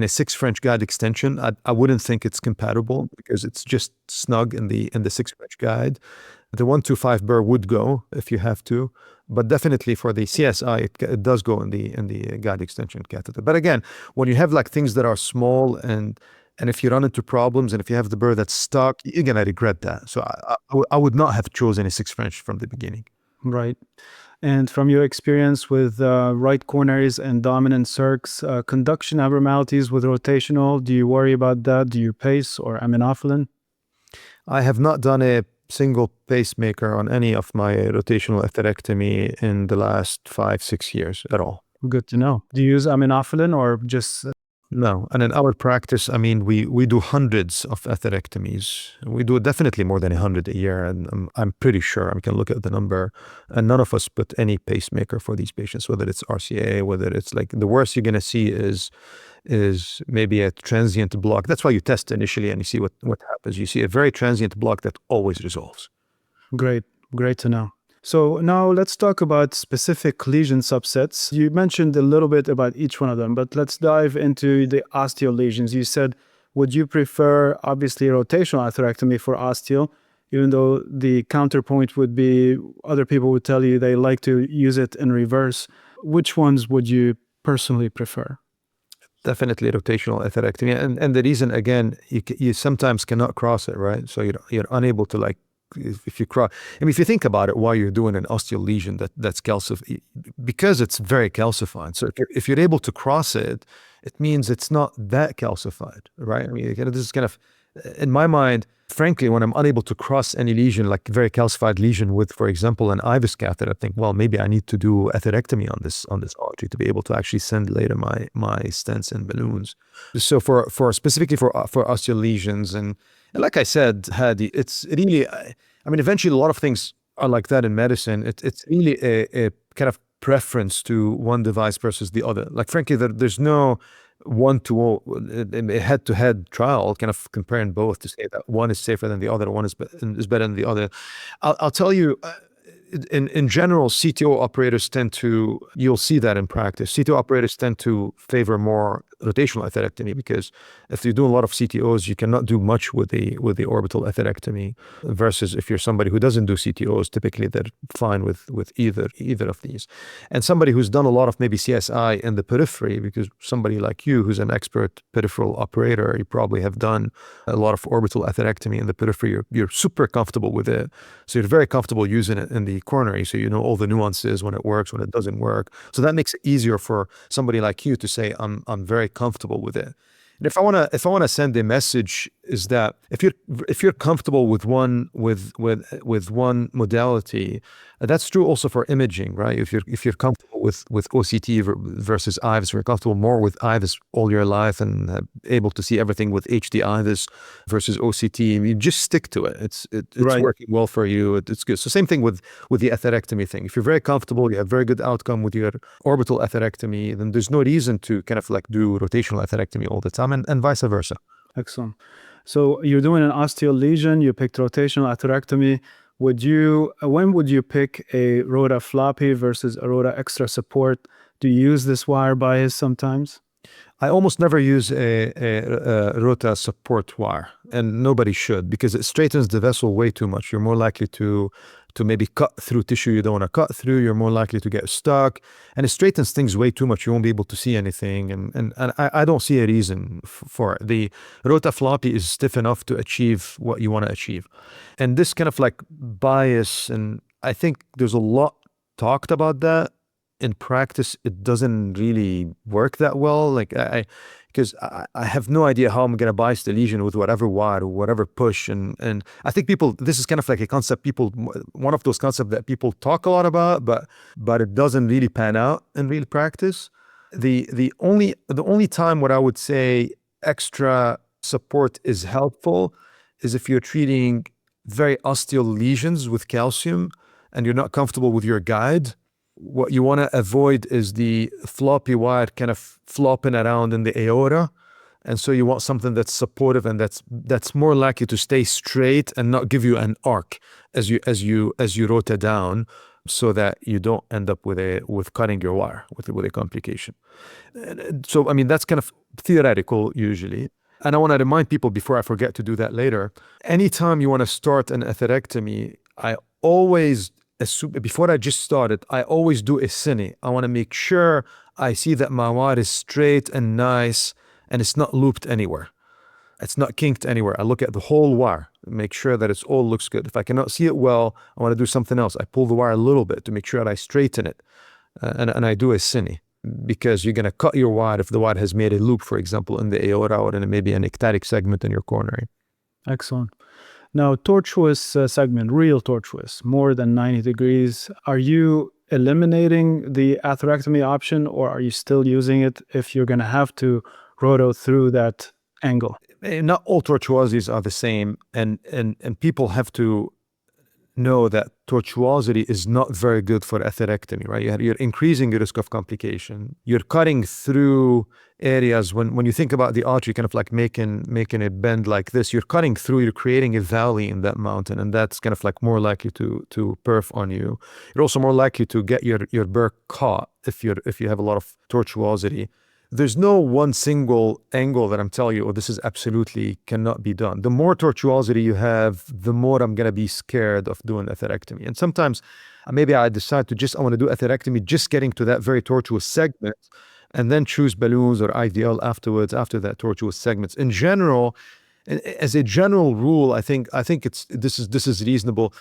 6 French guide extension. I wouldn't think it's compatible because it's just snug in the 6 French guide. The 1.25 burr would go if you have to, but definitely for the CSI it does go in the guide extension catheter. But again, when you have like things that are small and if you run into problems and if you have the burr that's stuck, you're gonna regret that. So I would not have chosen a 6 French from the beginning. Right. And from your experience with right coronaries and dominant circs, conduction abnormalities with rotational, do you worry about that? Do you pace or aminophylline? I have not done a single pacemaker on any of my rotational atherectomy in the last 5-6 years at all. Good to know. Do you use aminophylline or just... No. And in our practice, I mean, we do hundreds of atherectomies. We do definitely more than 100 a year. And I'm pretty sure, I can look at the number, and none of us put any pacemaker for these patients, whether it's RCA, whether it's like the worst you're going to see is maybe a transient block. That's why you test initially and you see what happens. You see a very transient block that always resolves. Great to know. So now let's talk about specific lesion subsets. You mentioned a little bit about each one of them, but let's dive into the osteal lesions. You said, would you prefer obviously rotational atherectomy for osteal, even though the counterpoint would be other people would tell you they like to use it in reverse. Which ones would you personally prefer? Definitely rotational atherectomy. And the reason, again, you sometimes cannot cross it, right? So you're unable to like, if you cross, I mean, if you think about it, why you're doing an osteal lesion that's calcified, because it's very calcified. So if you're able to cross it, it means it's not that calcified, right? I mean, this is kind of, in my mind, frankly, when I'm unable to cross any lesion, like very calcified lesion with, for example, an IVUS catheter, I think, well, maybe I need to do atherectomy on this artery to be able to actually send later my stents and balloons. So for specifically for osteal lesions, and like I said, Hadi, it's really, I mean, eventually a lot of things are like that in medicine. It's really a kind of preference to one device versus the other. Like, frankly, there's no a head-to-head trial kind of comparing both to say that one is safer than the other, one is better than the other. I'll tell you, in general, CTO operators you'll see that in practice. CTO operators tend to favor more rotational atherectomy because if you do a lot of CTOs, you cannot do much with the orbital atherectomy, versus if you're somebody who doesn't do CTOs, typically they're fine with either of these. And somebody who's done a lot of maybe CSI in the periphery, because somebody like you who's an expert peripheral operator, you probably have done a lot of orbital atherectomy in the periphery. You're super comfortable with it. So you're very comfortable using it in the coronary. So you know all the nuances, when it works, when it doesn't work. So that makes it easier for somebody like you to say, I'm very comfortable with it. And if I want to send a message, is that if you're comfortable with one modality, that's true also for imaging, right? If you're comfortable with OCT versus IVUS, you're comfortable more with IVUS all your life and able to see everything with HD IVUS versus OCT, you just stick to it. It's right. Working well for you. It's good. So same thing with the atherectomy thing. If you're very comfortable, you have very good outcome with your orbital atherectomy, then there's no reason to kind of like do rotational atherectomy all the time, and vice versa. Excellent. So you're doing an osteal lesion, you picked rotational atherectomy. When would you pick a rota floppy versus a rota extra support? Do you use this wire bias sometimes? I almost never use a rota support wire, and nobody should, because it straightens the vessel way too much. You're more likely to maybe cut through tissue you don't want to cut through. You're more likely to get stuck, and it straightens things way too much. You won't be able to see anything, and I don't see a reason for it. The rota floppy is stiff enough to achieve what you want to achieve. And this kind of like bias, and I think there's a lot talked about that. In practice, it doesn't really work that well. Like because I have no idea how I'm going to bias the lesion with whatever wire or whatever push. And I think this is kind of like a concept one of those concepts that people talk a lot about, but it doesn't really pan out in real practice. the only time where I would say extra support is helpful is if you're treating very osteal lesions with calcium and you're not comfortable with your guide. What you want to avoid is the floppy wire kind of flopping around in the aorta. And so you want something that's supportive and that's more likely to stay straight and not give you an arc as you rotate down, so that you don't end up with cutting your wire with a complication. So I mean, that's kind of theoretical usually. And I want to remind people before I forget to do that later. Anytime you want to start an atherectomy, I always assume, before I just start it, I always do a cine. I want to make sure I see that my wire is straight and nice and it's not looped anywhere. It's not kinked anywhere. I look at the whole wire, make sure that it all looks good. If I cannot see it well, I want to do something else. I pull the wire a little bit to make sure that I straighten it. And I do a cine, because you're going to cut your wire if the wire has made a loop, for example, in the aorta or in maybe an ectatic segment in your coronary. Excellent. Now, tortuous segment, real tortuous, more than 90 degrees. Are you eliminating the atherectomy option, or are you still using it if you're going to have to roto through that angle? Not all tortuosities are the same, and people have to know that tortuosity is not very good for atherectomy, right? You're increasing the risk of complication. You're cutting through areas when you think about the artery, kind of like making a bend like this. You're cutting through. You're creating a valley in that mountain, and that's kind of like more likely to perf on you. You're also more likely to get your burr caught if you have a lot of tortuosity. There's no one single angle that I'm telling you, oh, this is absolutely cannot be done. The more tortuosity you have, the more I'm going to be scared of doing atherectomy. And sometimes maybe I decide I want to do atherectomy just getting to that very tortuous segment, and then choose balloons or IVL afterwards, after that tortuous segments. In general, as a general rule, I think this is reasonable.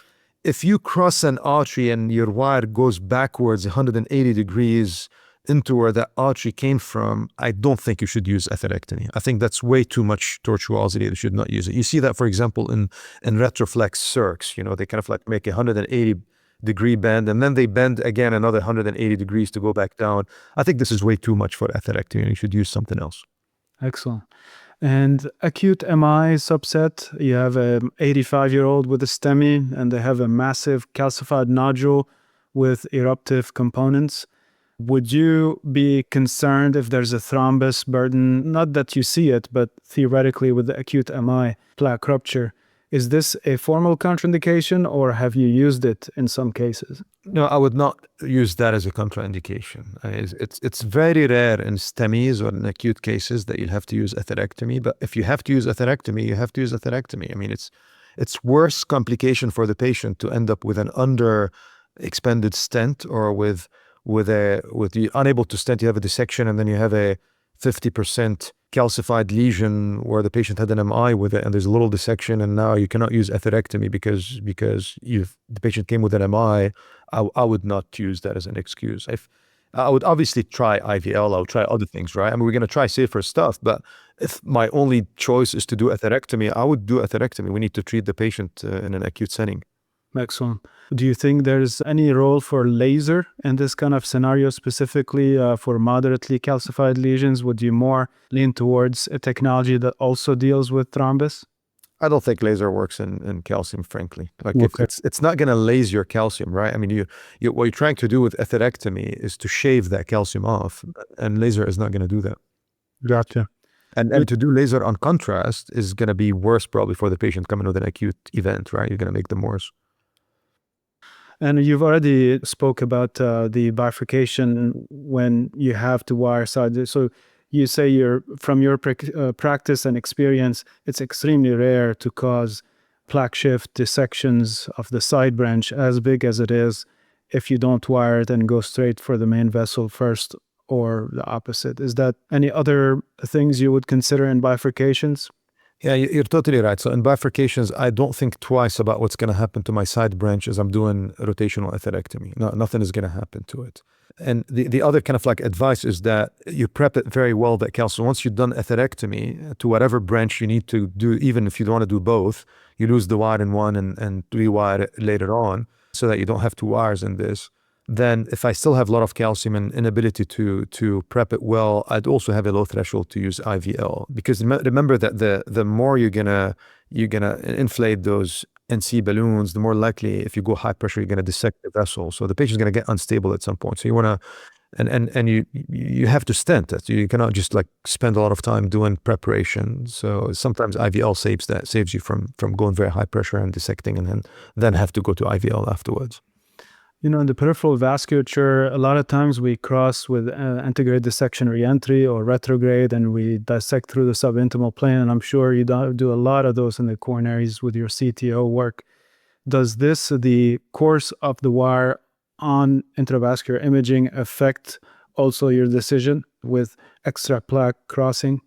If you cross an artery and your wire goes backwards 180 degrees into where that artery came from, I don't think you should use atherectomy. I think that's way too much tortuosity. You should not use it. You see that, for example, in retroflex circs. They kind of like make a 180 degree bend, and then they bend again another 180 degrees to go back down. I think this is way too much for atherectomy, and you should use something else. Excellent. And acute MI subset, you have an 85-year-old with a STEMI, and they have a massive calcified nodule with eruptive components. Would you be concerned if there's a thrombus burden? Not that you see it, but theoretically with the acute MI plaque rupture. Is this a formal contraindication, or have you used it in some cases? No, I would not use that as a contraindication. It's very rare in STEMIs or in acute cases that you'll have to use atherectomy. But if you have to use atherectomy, you have to use atherectomy. I mean, it's worse complication for the patient to end up with an under-expanded stent, or with you unable to stent, you have a dissection, and then you have a 50% calcified lesion where the patient had an MI with it, and there's a little dissection, and now you cannot use atherectomy because the patient came with an MI. I would not use that as an excuse. I would obviously try IVL, I'll try other things, right? I mean, we're going to try safer stuff, but if my only choice is to do atherectomy, I would do atherectomy. We need to treat the patient in an acute setting. Excellent. Do you think there's any role for laser in this kind of scenario, specifically for moderately calcified lesions? Would you more lean towards a technology that also deals with thrombus? I don't think laser works in calcium, frankly. Like, Okay. it's not going to lase your calcium, right? I mean, what you're trying to do with atherectomy is to shave that calcium off, and laser is not going to do that. Gotcha. And to do laser on contrast is going to be worse probably for the patient coming with an acute event, right? You're going to make them worse. And you've already spoke about the bifurcation when you have to wire side. So you say from your practice and experience, it's extremely rare to cause plaque shift dissections of the side branch as big as it is if you don't wire it and go straight for the main vessel first, or the opposite. Is that any other things you would consider in bifurcations? Yeah, you're totally right. So in bifurcations, I don't think twice about what's going to happen to my side branch as I'm doing rotational atherectomy. No, nothing is going to happen to it. And the other kind of like advice is that you prep it very well, that calcium. Once you've done atherectomy to whatever branch you need to do, even if you don't want to do both, you lose the wire in one and rewire it later on, so that you don't have two wires in this. then if I still have a lot of calcium and inability to prep it well, I'd also have a low threshold to use IVL. Because remember that the more you're gonna inflate those NC balloons, the more likely if you go high pressure, you're gonna dissect the vessel. So the patient's gonna get unstable at some point. So you wanna and you have to stent it. You cannot just like spend a lot of time doing preparation. So sometimes IVL saves you from going very high pressure and dissecting and then have to go to IVL afterwards. You know, in the peripheral vasculature, a lot of times we cross with antegrade dissection reentry or retrograde, and we dissect through the subintimal plane. And I'm sure you do a lot of those in the coronaries with your CTO work. Does the course of the wire on intravascular imaging affect also your decision with extra plaque crossing?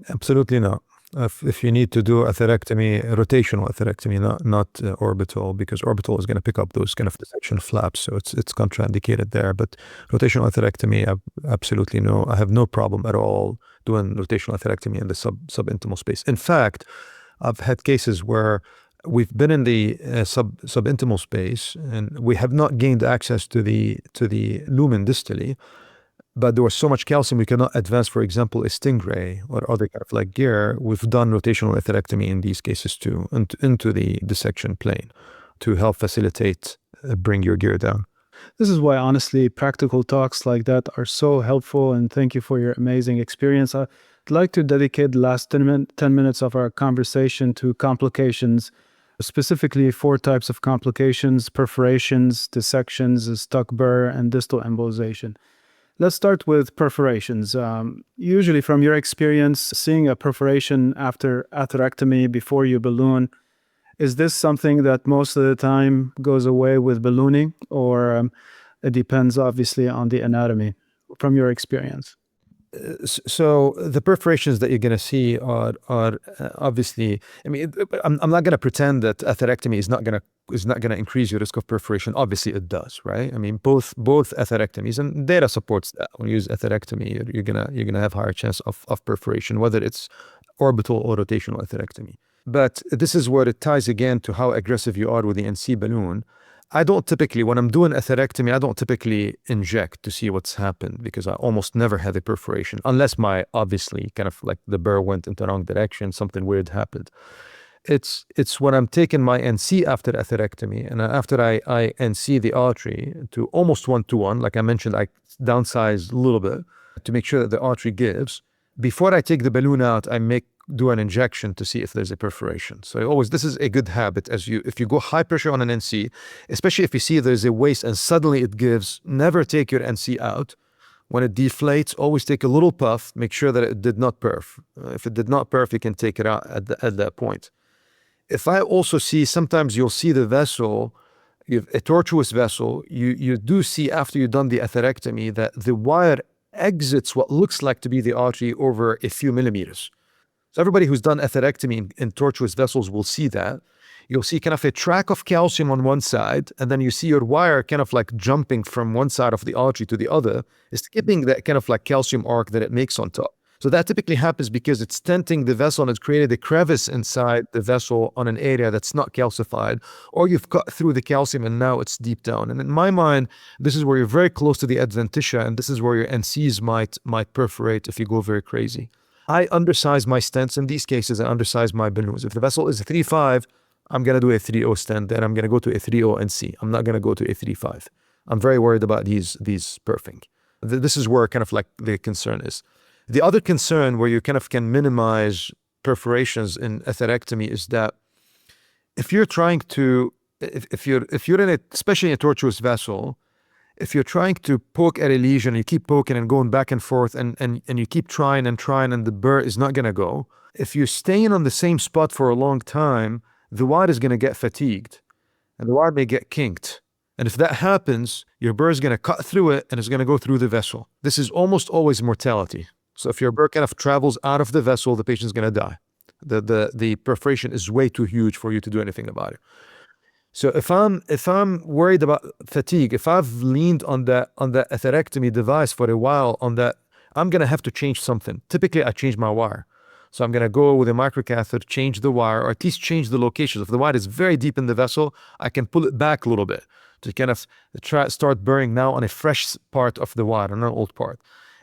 Absolutely not. If you need to do atherectomy, rotational atherectomy, not orbital, because orbital is going to pick up those kind of dissection flaps, so it's contraindicated there. But rotational atherectomy, absolutely no. I have no problem at all doing rotational atherectomy in the subintimal space. In fact, I've had cases where we've been in the subintimal space and we have not gained access to the lumen distally, but there was so much calcium we cannot advance, for example, a stingray or other kind of like gear. We've done rotational atherectomy in these cases too, into the dissection plane to help facilitate bring your gear down. This is why, honestly, practical talks like that are so helpful, and thank you for your amazing experience. I'd like to dedicate the last 10 minutes of our conversation to complications, specifically 4 types of complications: perforations, dissections, stuck burr, and distal embolization. Let's start with perforations. Usually from your experience, seeing a perforation after atherectomy before you balloon, is this something that most of the time goes away with ballooning, or it depends obviously on the anatomy from your experience? So the perforations that you're going to see are obviously, I mean, I'm not going to pretend that atherectomy is not going to increase your risk of perforation. Obviously it does, right? I mean, both atherectomies, and data supports that. When you use atherectomy, you're gonna have higher chance of perforation, whether it's orbital or rotational atherectomy. But this is where it ties again to how aggressive you are with the NC balloon. I don't typically, when I'm doing atherectomy, I don't typically inject to see what's happened, because I almost never have a perforation, unless obviously kind of like the burr went into the wrong direction, something weird happened. It's when I'm taking my NC after atherectomy, and after I NC the artery to almost 1:1, like I mentioned, I downsize a little bit to make sure that the artery gives. Before I take the balloon out, I do an injection to see if there's a perforation. So this is a good habit. If you go high pressure on an NC, especially if you see there's a waste and suddenly it gives, never take your NC out. When it deflates, always take a little puff, make sure that it did not perf. If it did not perf, you can take it out at that point. If I also see, sometimes you'll see the vessel, you have a tortuous vessel, you do see after you've done the atherectomy that the wire exits what looks like to be the artery over a few millimeters. So everybody who's done atherectomy in tortuous vessels will see that. You'll see kind of a track of calcium on one side, and then you see your wire kind of like jumping from one side of the artery to the other, skipping that kind of like calcium arc that it makes on top. So that typically happens because it's stenting the vessel and it's created a crevice inside the vessel on an area that's not calcified, or you've cut through the calcium and now it's deep down. And in my mind, this is where you're very close to the adventitia, and this is where your NCs might perforate if you go very crazy. I undersize my stents in these cases. I undersize my balloons. If the vessel is a 3.5, I'm going to do a 3.0 stent, then I'm going to go to a 3.0 NC. I'm not going to go to a 3.5. I'm very worried about these perfing. This is where kind of like the concern is. The other concern where you kind of can minimize perforations in atherectomy is that if you're trying to, if you're in a, especially in a tortuous vessel, if you're trying to poke at a lesion, you keep poking and going back and forth, and you keep trying and the burr is not going to go. If you're staying on the same spot for a long time, the wire is going to get fatigued and the wire may get kinked. And if that happens, your burr is going to cut through it and it's going to go through the vessel. This is almost always mortality. So if your burr kind of travels out of the vessel, the patient's going to die. The perforation is way too huge for you to do anything about it. So if I'm worried about fatigue, if I've leaned on that atherectomy device for a while on that, I'm going to have to change something. Typically, I change my wire. So I'm going to go with a microcatheter, change the wire, or at least change the location. If the wire is very deep in the vessel, I can pull it back a little bit. to kind of start burring now on a fresh part of the wire, not an old part.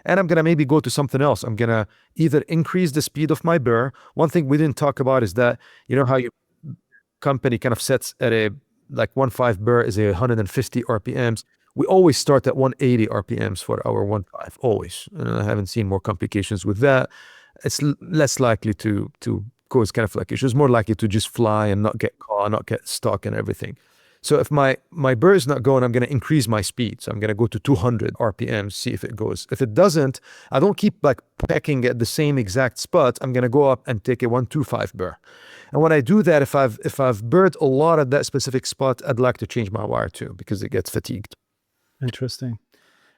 And I'm going to maybe go to something else. I'm going to either increase the speed of my burr. One thing we didn't talk about is that, you know how your company kind of sets at a, like 1.5 burr is a 150 RPMs. We always start at 180 RPMs for our 1.5, always. I haven't seen more complications with that. It's less likely to cause kind of like issues, more likely to just fly and not get caught, not get stuck and everything. So if my burr is not going, I'm going to increase my speed. So I'm going to go to 200 RPMs, see if it goes. If it doesn't, I don't keep like pecking at the same exact spot. I'm going to go up and take a 1.25 burr. And when I do that, if I've burred a lot at that specific spot, I'd like to change my wire too, because it gets fatigued. Interesting.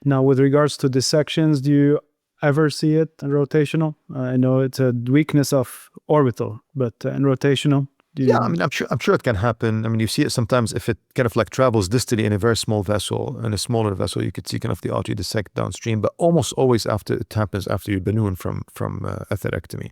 Now, with regards to dissections, do you ever see it in rotational? I know it's a weakness of orbital, but in rotational, yeah, I mean, I'm sure it can happen. I mean, you see it sometimes if it kind of like travels distally in a very small vessel. In a smaller vessel, you could see kind of the artery dissect downstream, but almost always it happens after you balloon from atherectomy.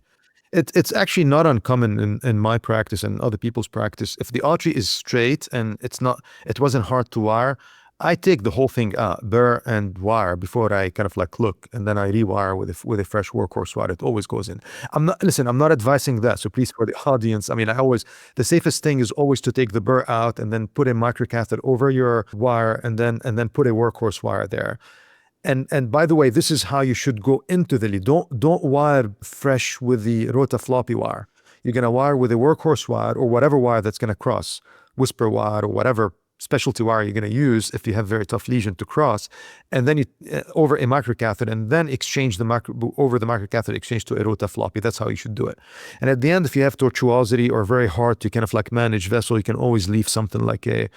It's actually not uncommon in my practice and other people's practice. If the artery is straight and it wasn't hard to wire, I take the whole thing out, burr and wire, before I kind of like look, and then I rewire with a fresh workhorse wire. It always goes in. I'm not advising that. So please, for the audience, I mean, the safest thing is always to take the burr out and then put a microcatheter over your wire and then put a workhorse wire there. And by the way, this is how you should go into the lead. Don't wire fresh with the rotafloppy wire. You're going to wire with a workhorse wire or whatever wire that's going to cross, whisper wire or whatever specialty wire you're going to use if you have very tough lesion to cross, and then you over a microcatheter, and then exchange over the microcatheter exchange to a rotafloppy. That's how you should do it. And at the end, if you have tortuosity or very hard to kind of like manage vessel, you can always leave something like a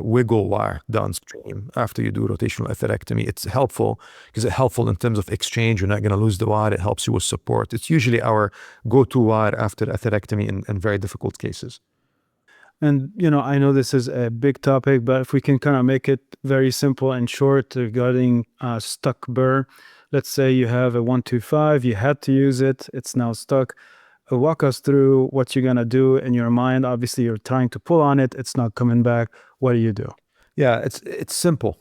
wiggle wire downstream after you do rotational atherectomy. It's helpful because it's helpful in terms of exchange. You're not going to lose the wire. It helps you with support. It's usually our go-to wire after atherectomy in very difficult cases. And, I know this is a big topic, but if we can kind of make it very simple and short regarding stuck burr. Let's say you have a 1.25, you had to use it, it's now stuck. Walk us through what you're going to do in your mind. Obviously, you're trying to pull on it, it's not coming back. What do you do? Yeah, it's simple.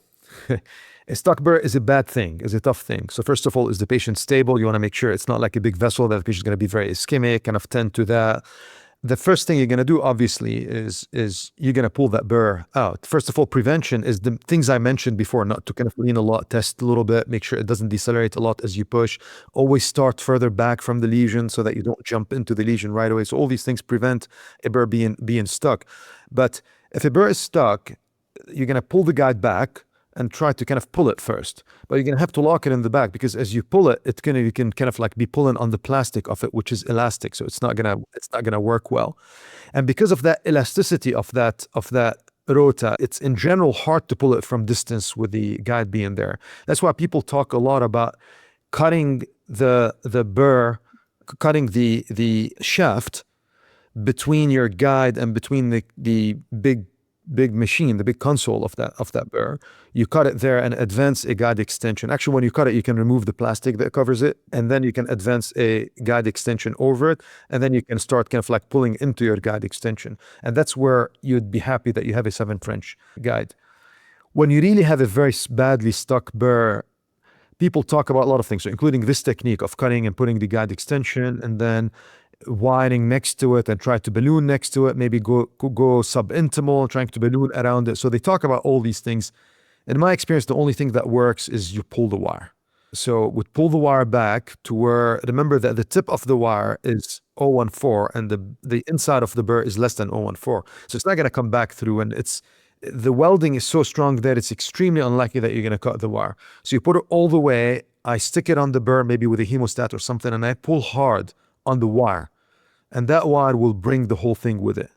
A stuck burr is a bad thing, is a tough thing. So first of all, is the patient stable? You want to make sure it's not like a big vessel that the patient's going to be very ischemic, kind of tend to that. The first thing you're going to do, obviously, is you're going to pull that burr out. First of all, prevention is the things I mentioned before, not to kind of lean a lot, test a little bit, make sure it doesn't decelerate a lot as you push. Always start further back from the lesion so that you don't jump into the lesion right away. So all these things prevent a burr being stuck. But if a burr is stuck, you're going to pull the guide back and try to kind of pull it first. But you're going to have to lock it in the back, because as you pull it, you can kind of like be pulling on the plastic of it, which is elastic. So it's not gonna work well. And because of that elasticity of that rota, it's in general hard to pull it from distance with the guide being there. That's why people talk a lot about cutting the burr, cutting the shaft between your guide and between the big machine, the big console of that burr. You cut it there and advance a guide extension. Actually, when you cut it, you can remove the plastic that covers it, and then you can advance a guide extension over it, and then you can start kind of like pulling into your guide extension. And that's where you'd be happy that you have a 7 French guide. When you really have a very badly stuck burr, people talk about a lot of things, so including this technique of cutting and putting the guide extension, and then wiring next to it and try to balloon next to it, maybe go subintimal, trying to balloon around it. So they talk about all these things. In my experience, the only thing that works is you pull the wire. So we pull the wire back to where, remember that the tip of the wire is 0.14 and the inside of the burr is less than 0.14. So it's not going to come back through, and the welding is so strong that it's extremely unlikely that you're going to cut the wire. So you put it all the way, I stick it on the burr, maybe with a hemostat or something, and I pull hard on the wire, and that wire will bring the whole thing with it.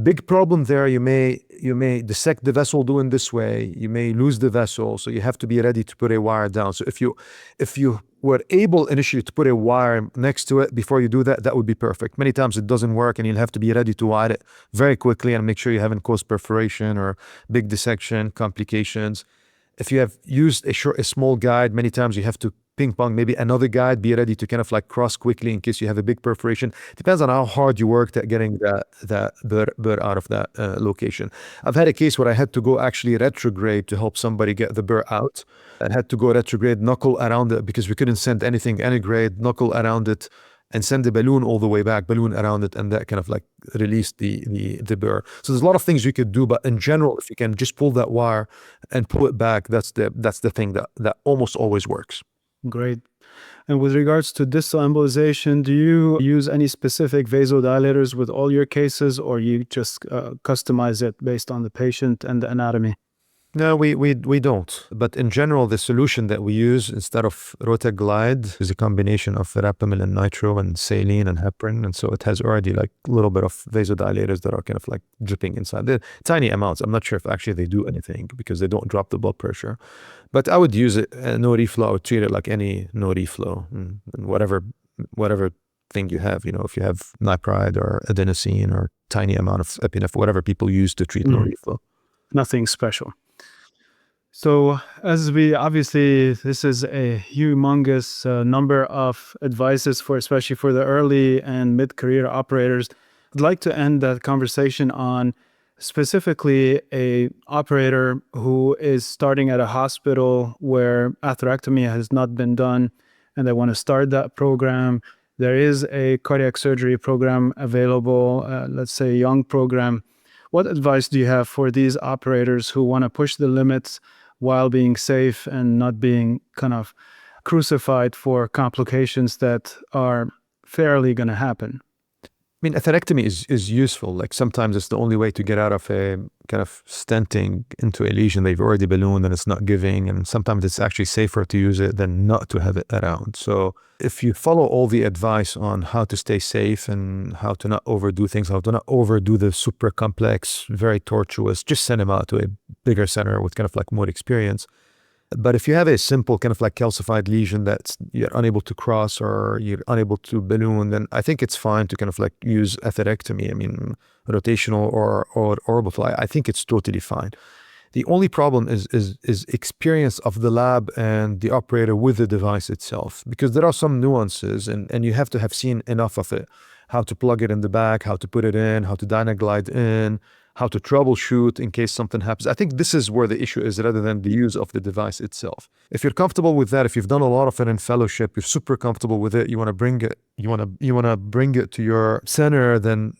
Big problem there, you may dissect the vessel doing this way, you may lose the vessel, so you have to be ready to put a wire down. So if you were able initially to put a wire next to it before you do that, that would be perfect. Many times it doesn't work, and you'll have to be ready to wire it very quickly and make sure you haven't caused perforation or big dissection complications. If you have used a small guide, many times you have to ping pong, maybe another guide, be ready to kind of like cross quickly in case you have a big perforation. Depends on how hard you worked at getting that burr out of that location. I've had a case where I had to go actually retrograde to help somebody get the burr out. I had to go retrograde, knuckle around it because we couldn't send anything antegrade, knuckle around it and send the balloon all the way back, balloon around it, and that kind of like released the burr. So there's a lot of things you could do, but in general, if you can just pull that wire and pull it back, that's the thing that almost always works. Great. And with regards to distal embolization, do you use any specific vasodilators with all your cases, or you just customize it based on the patient and the anatomy? No, we don't. But in general, the solution that we use instead of Rotaglide is a combination of verapamil and nitro and saline and heparin. And so it has already like a little bit of vasodilators that are kind of like dripping inside. They're tiny amounts. I'm not sure if actually they do anything because they don't drop the blood pressure. But I would use it, no reflow. I would treat it like any no reflow and whatever thing you have, if you have nipride or adenosine or tiny amount of epinephrine, whatever people use to treat no reflow. Nothing special. So as this is a humongous number of advices especially for the early and mid-career operators. I'd like to end that conversation on specifically a operator who is starting at a hospital where atherectomy has not been done and they want to start that program. There is a cardiac surgery program available, let's say a young program. What advice do you have for these operators who want to push the limits while being safe and not being kind of crucified for complications that are fairly going to happen? I mean, atherectomy is useful. Like sometimes it's the only way to get out of a kind of stenting into a lesion they've already ballooned and it's not giving. And sometimes it's actually safer to use it than not to have it around. So if you follow all the advice on how to stay safe and how to not overdo things, how to not overdo the super complex, very tortuous, just send them out to a bigger center with kind of like more experience. But if you have a simple kind of like calcified lesion that you're unable to cross or you're unable to balloon, then I think it's fine to kind of like use atherectomy. I mean, rotational or orbital, I think it's totally fine. The only problem is experience of the lab and the operator with the device itself, because there are some nuances and you have to have seen enough of it, how to plug it in the back, how to put it in, how to dynaglide in, how to troubleshoot in case something happens. I think this is where the issue is rather than the use of the device itself. If you're comfortable with that, if you've done a lot of it in fellowship, you're super comfortable with it, you want to bring it to your center, then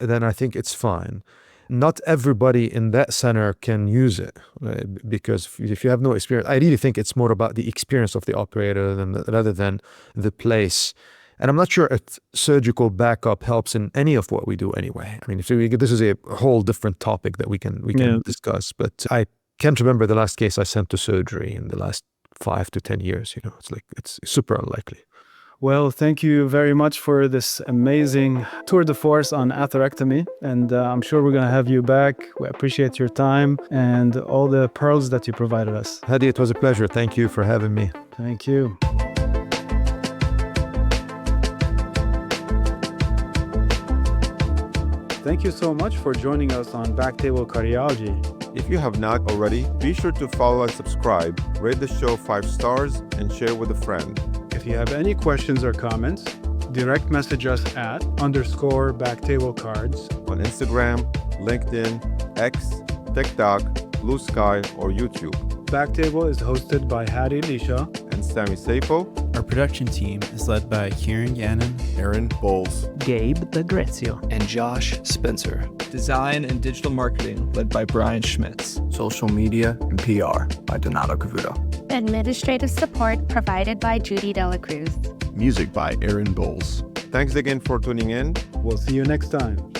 I think it's fine. Not everybody in that center can use it because if you have no experience, I really think it's more about the experience of the operator rather than the place. And I'm not sure if surgical backup helps in any of what we do anyway. I mean, this is a whole different topic that we can discuss. But I can't remember the last case I sent to surgery in the last 5 to 10 years. It's super unlikely. Well, thank you very much for this amazing tour de force on atherectomy. And I'm sure we're going to have you back. We appreciate your time and all the pearls that you provided us. Hadi, it was a pleasure. Thank you for having me. Thank you. Thank you so much for joining us on BackTable Cardiology. If you have not already, be sure to follow and subscribe, rate the show 5 stars, and share with a friend. If you have any questions or comments, direct message us at _BackTableCards on Instagram, LinkedIn, X, TikTok, Blue Sky, or YouTube. BackTable is hosted by Hadi Lisha and Sameh Sayfo. Our production team is led by Kieran Gannon, Aaron Bowles, Gabe D'Agrazio, and Josh Spencer. Design and digital marketing led by Brian Schmitz. Social media and PR by Donato Cavuto. Administrative support provided by Judy Dela Cruz. Music by Aaron Bowles. Thanks again for tuning in. We'll see you next time.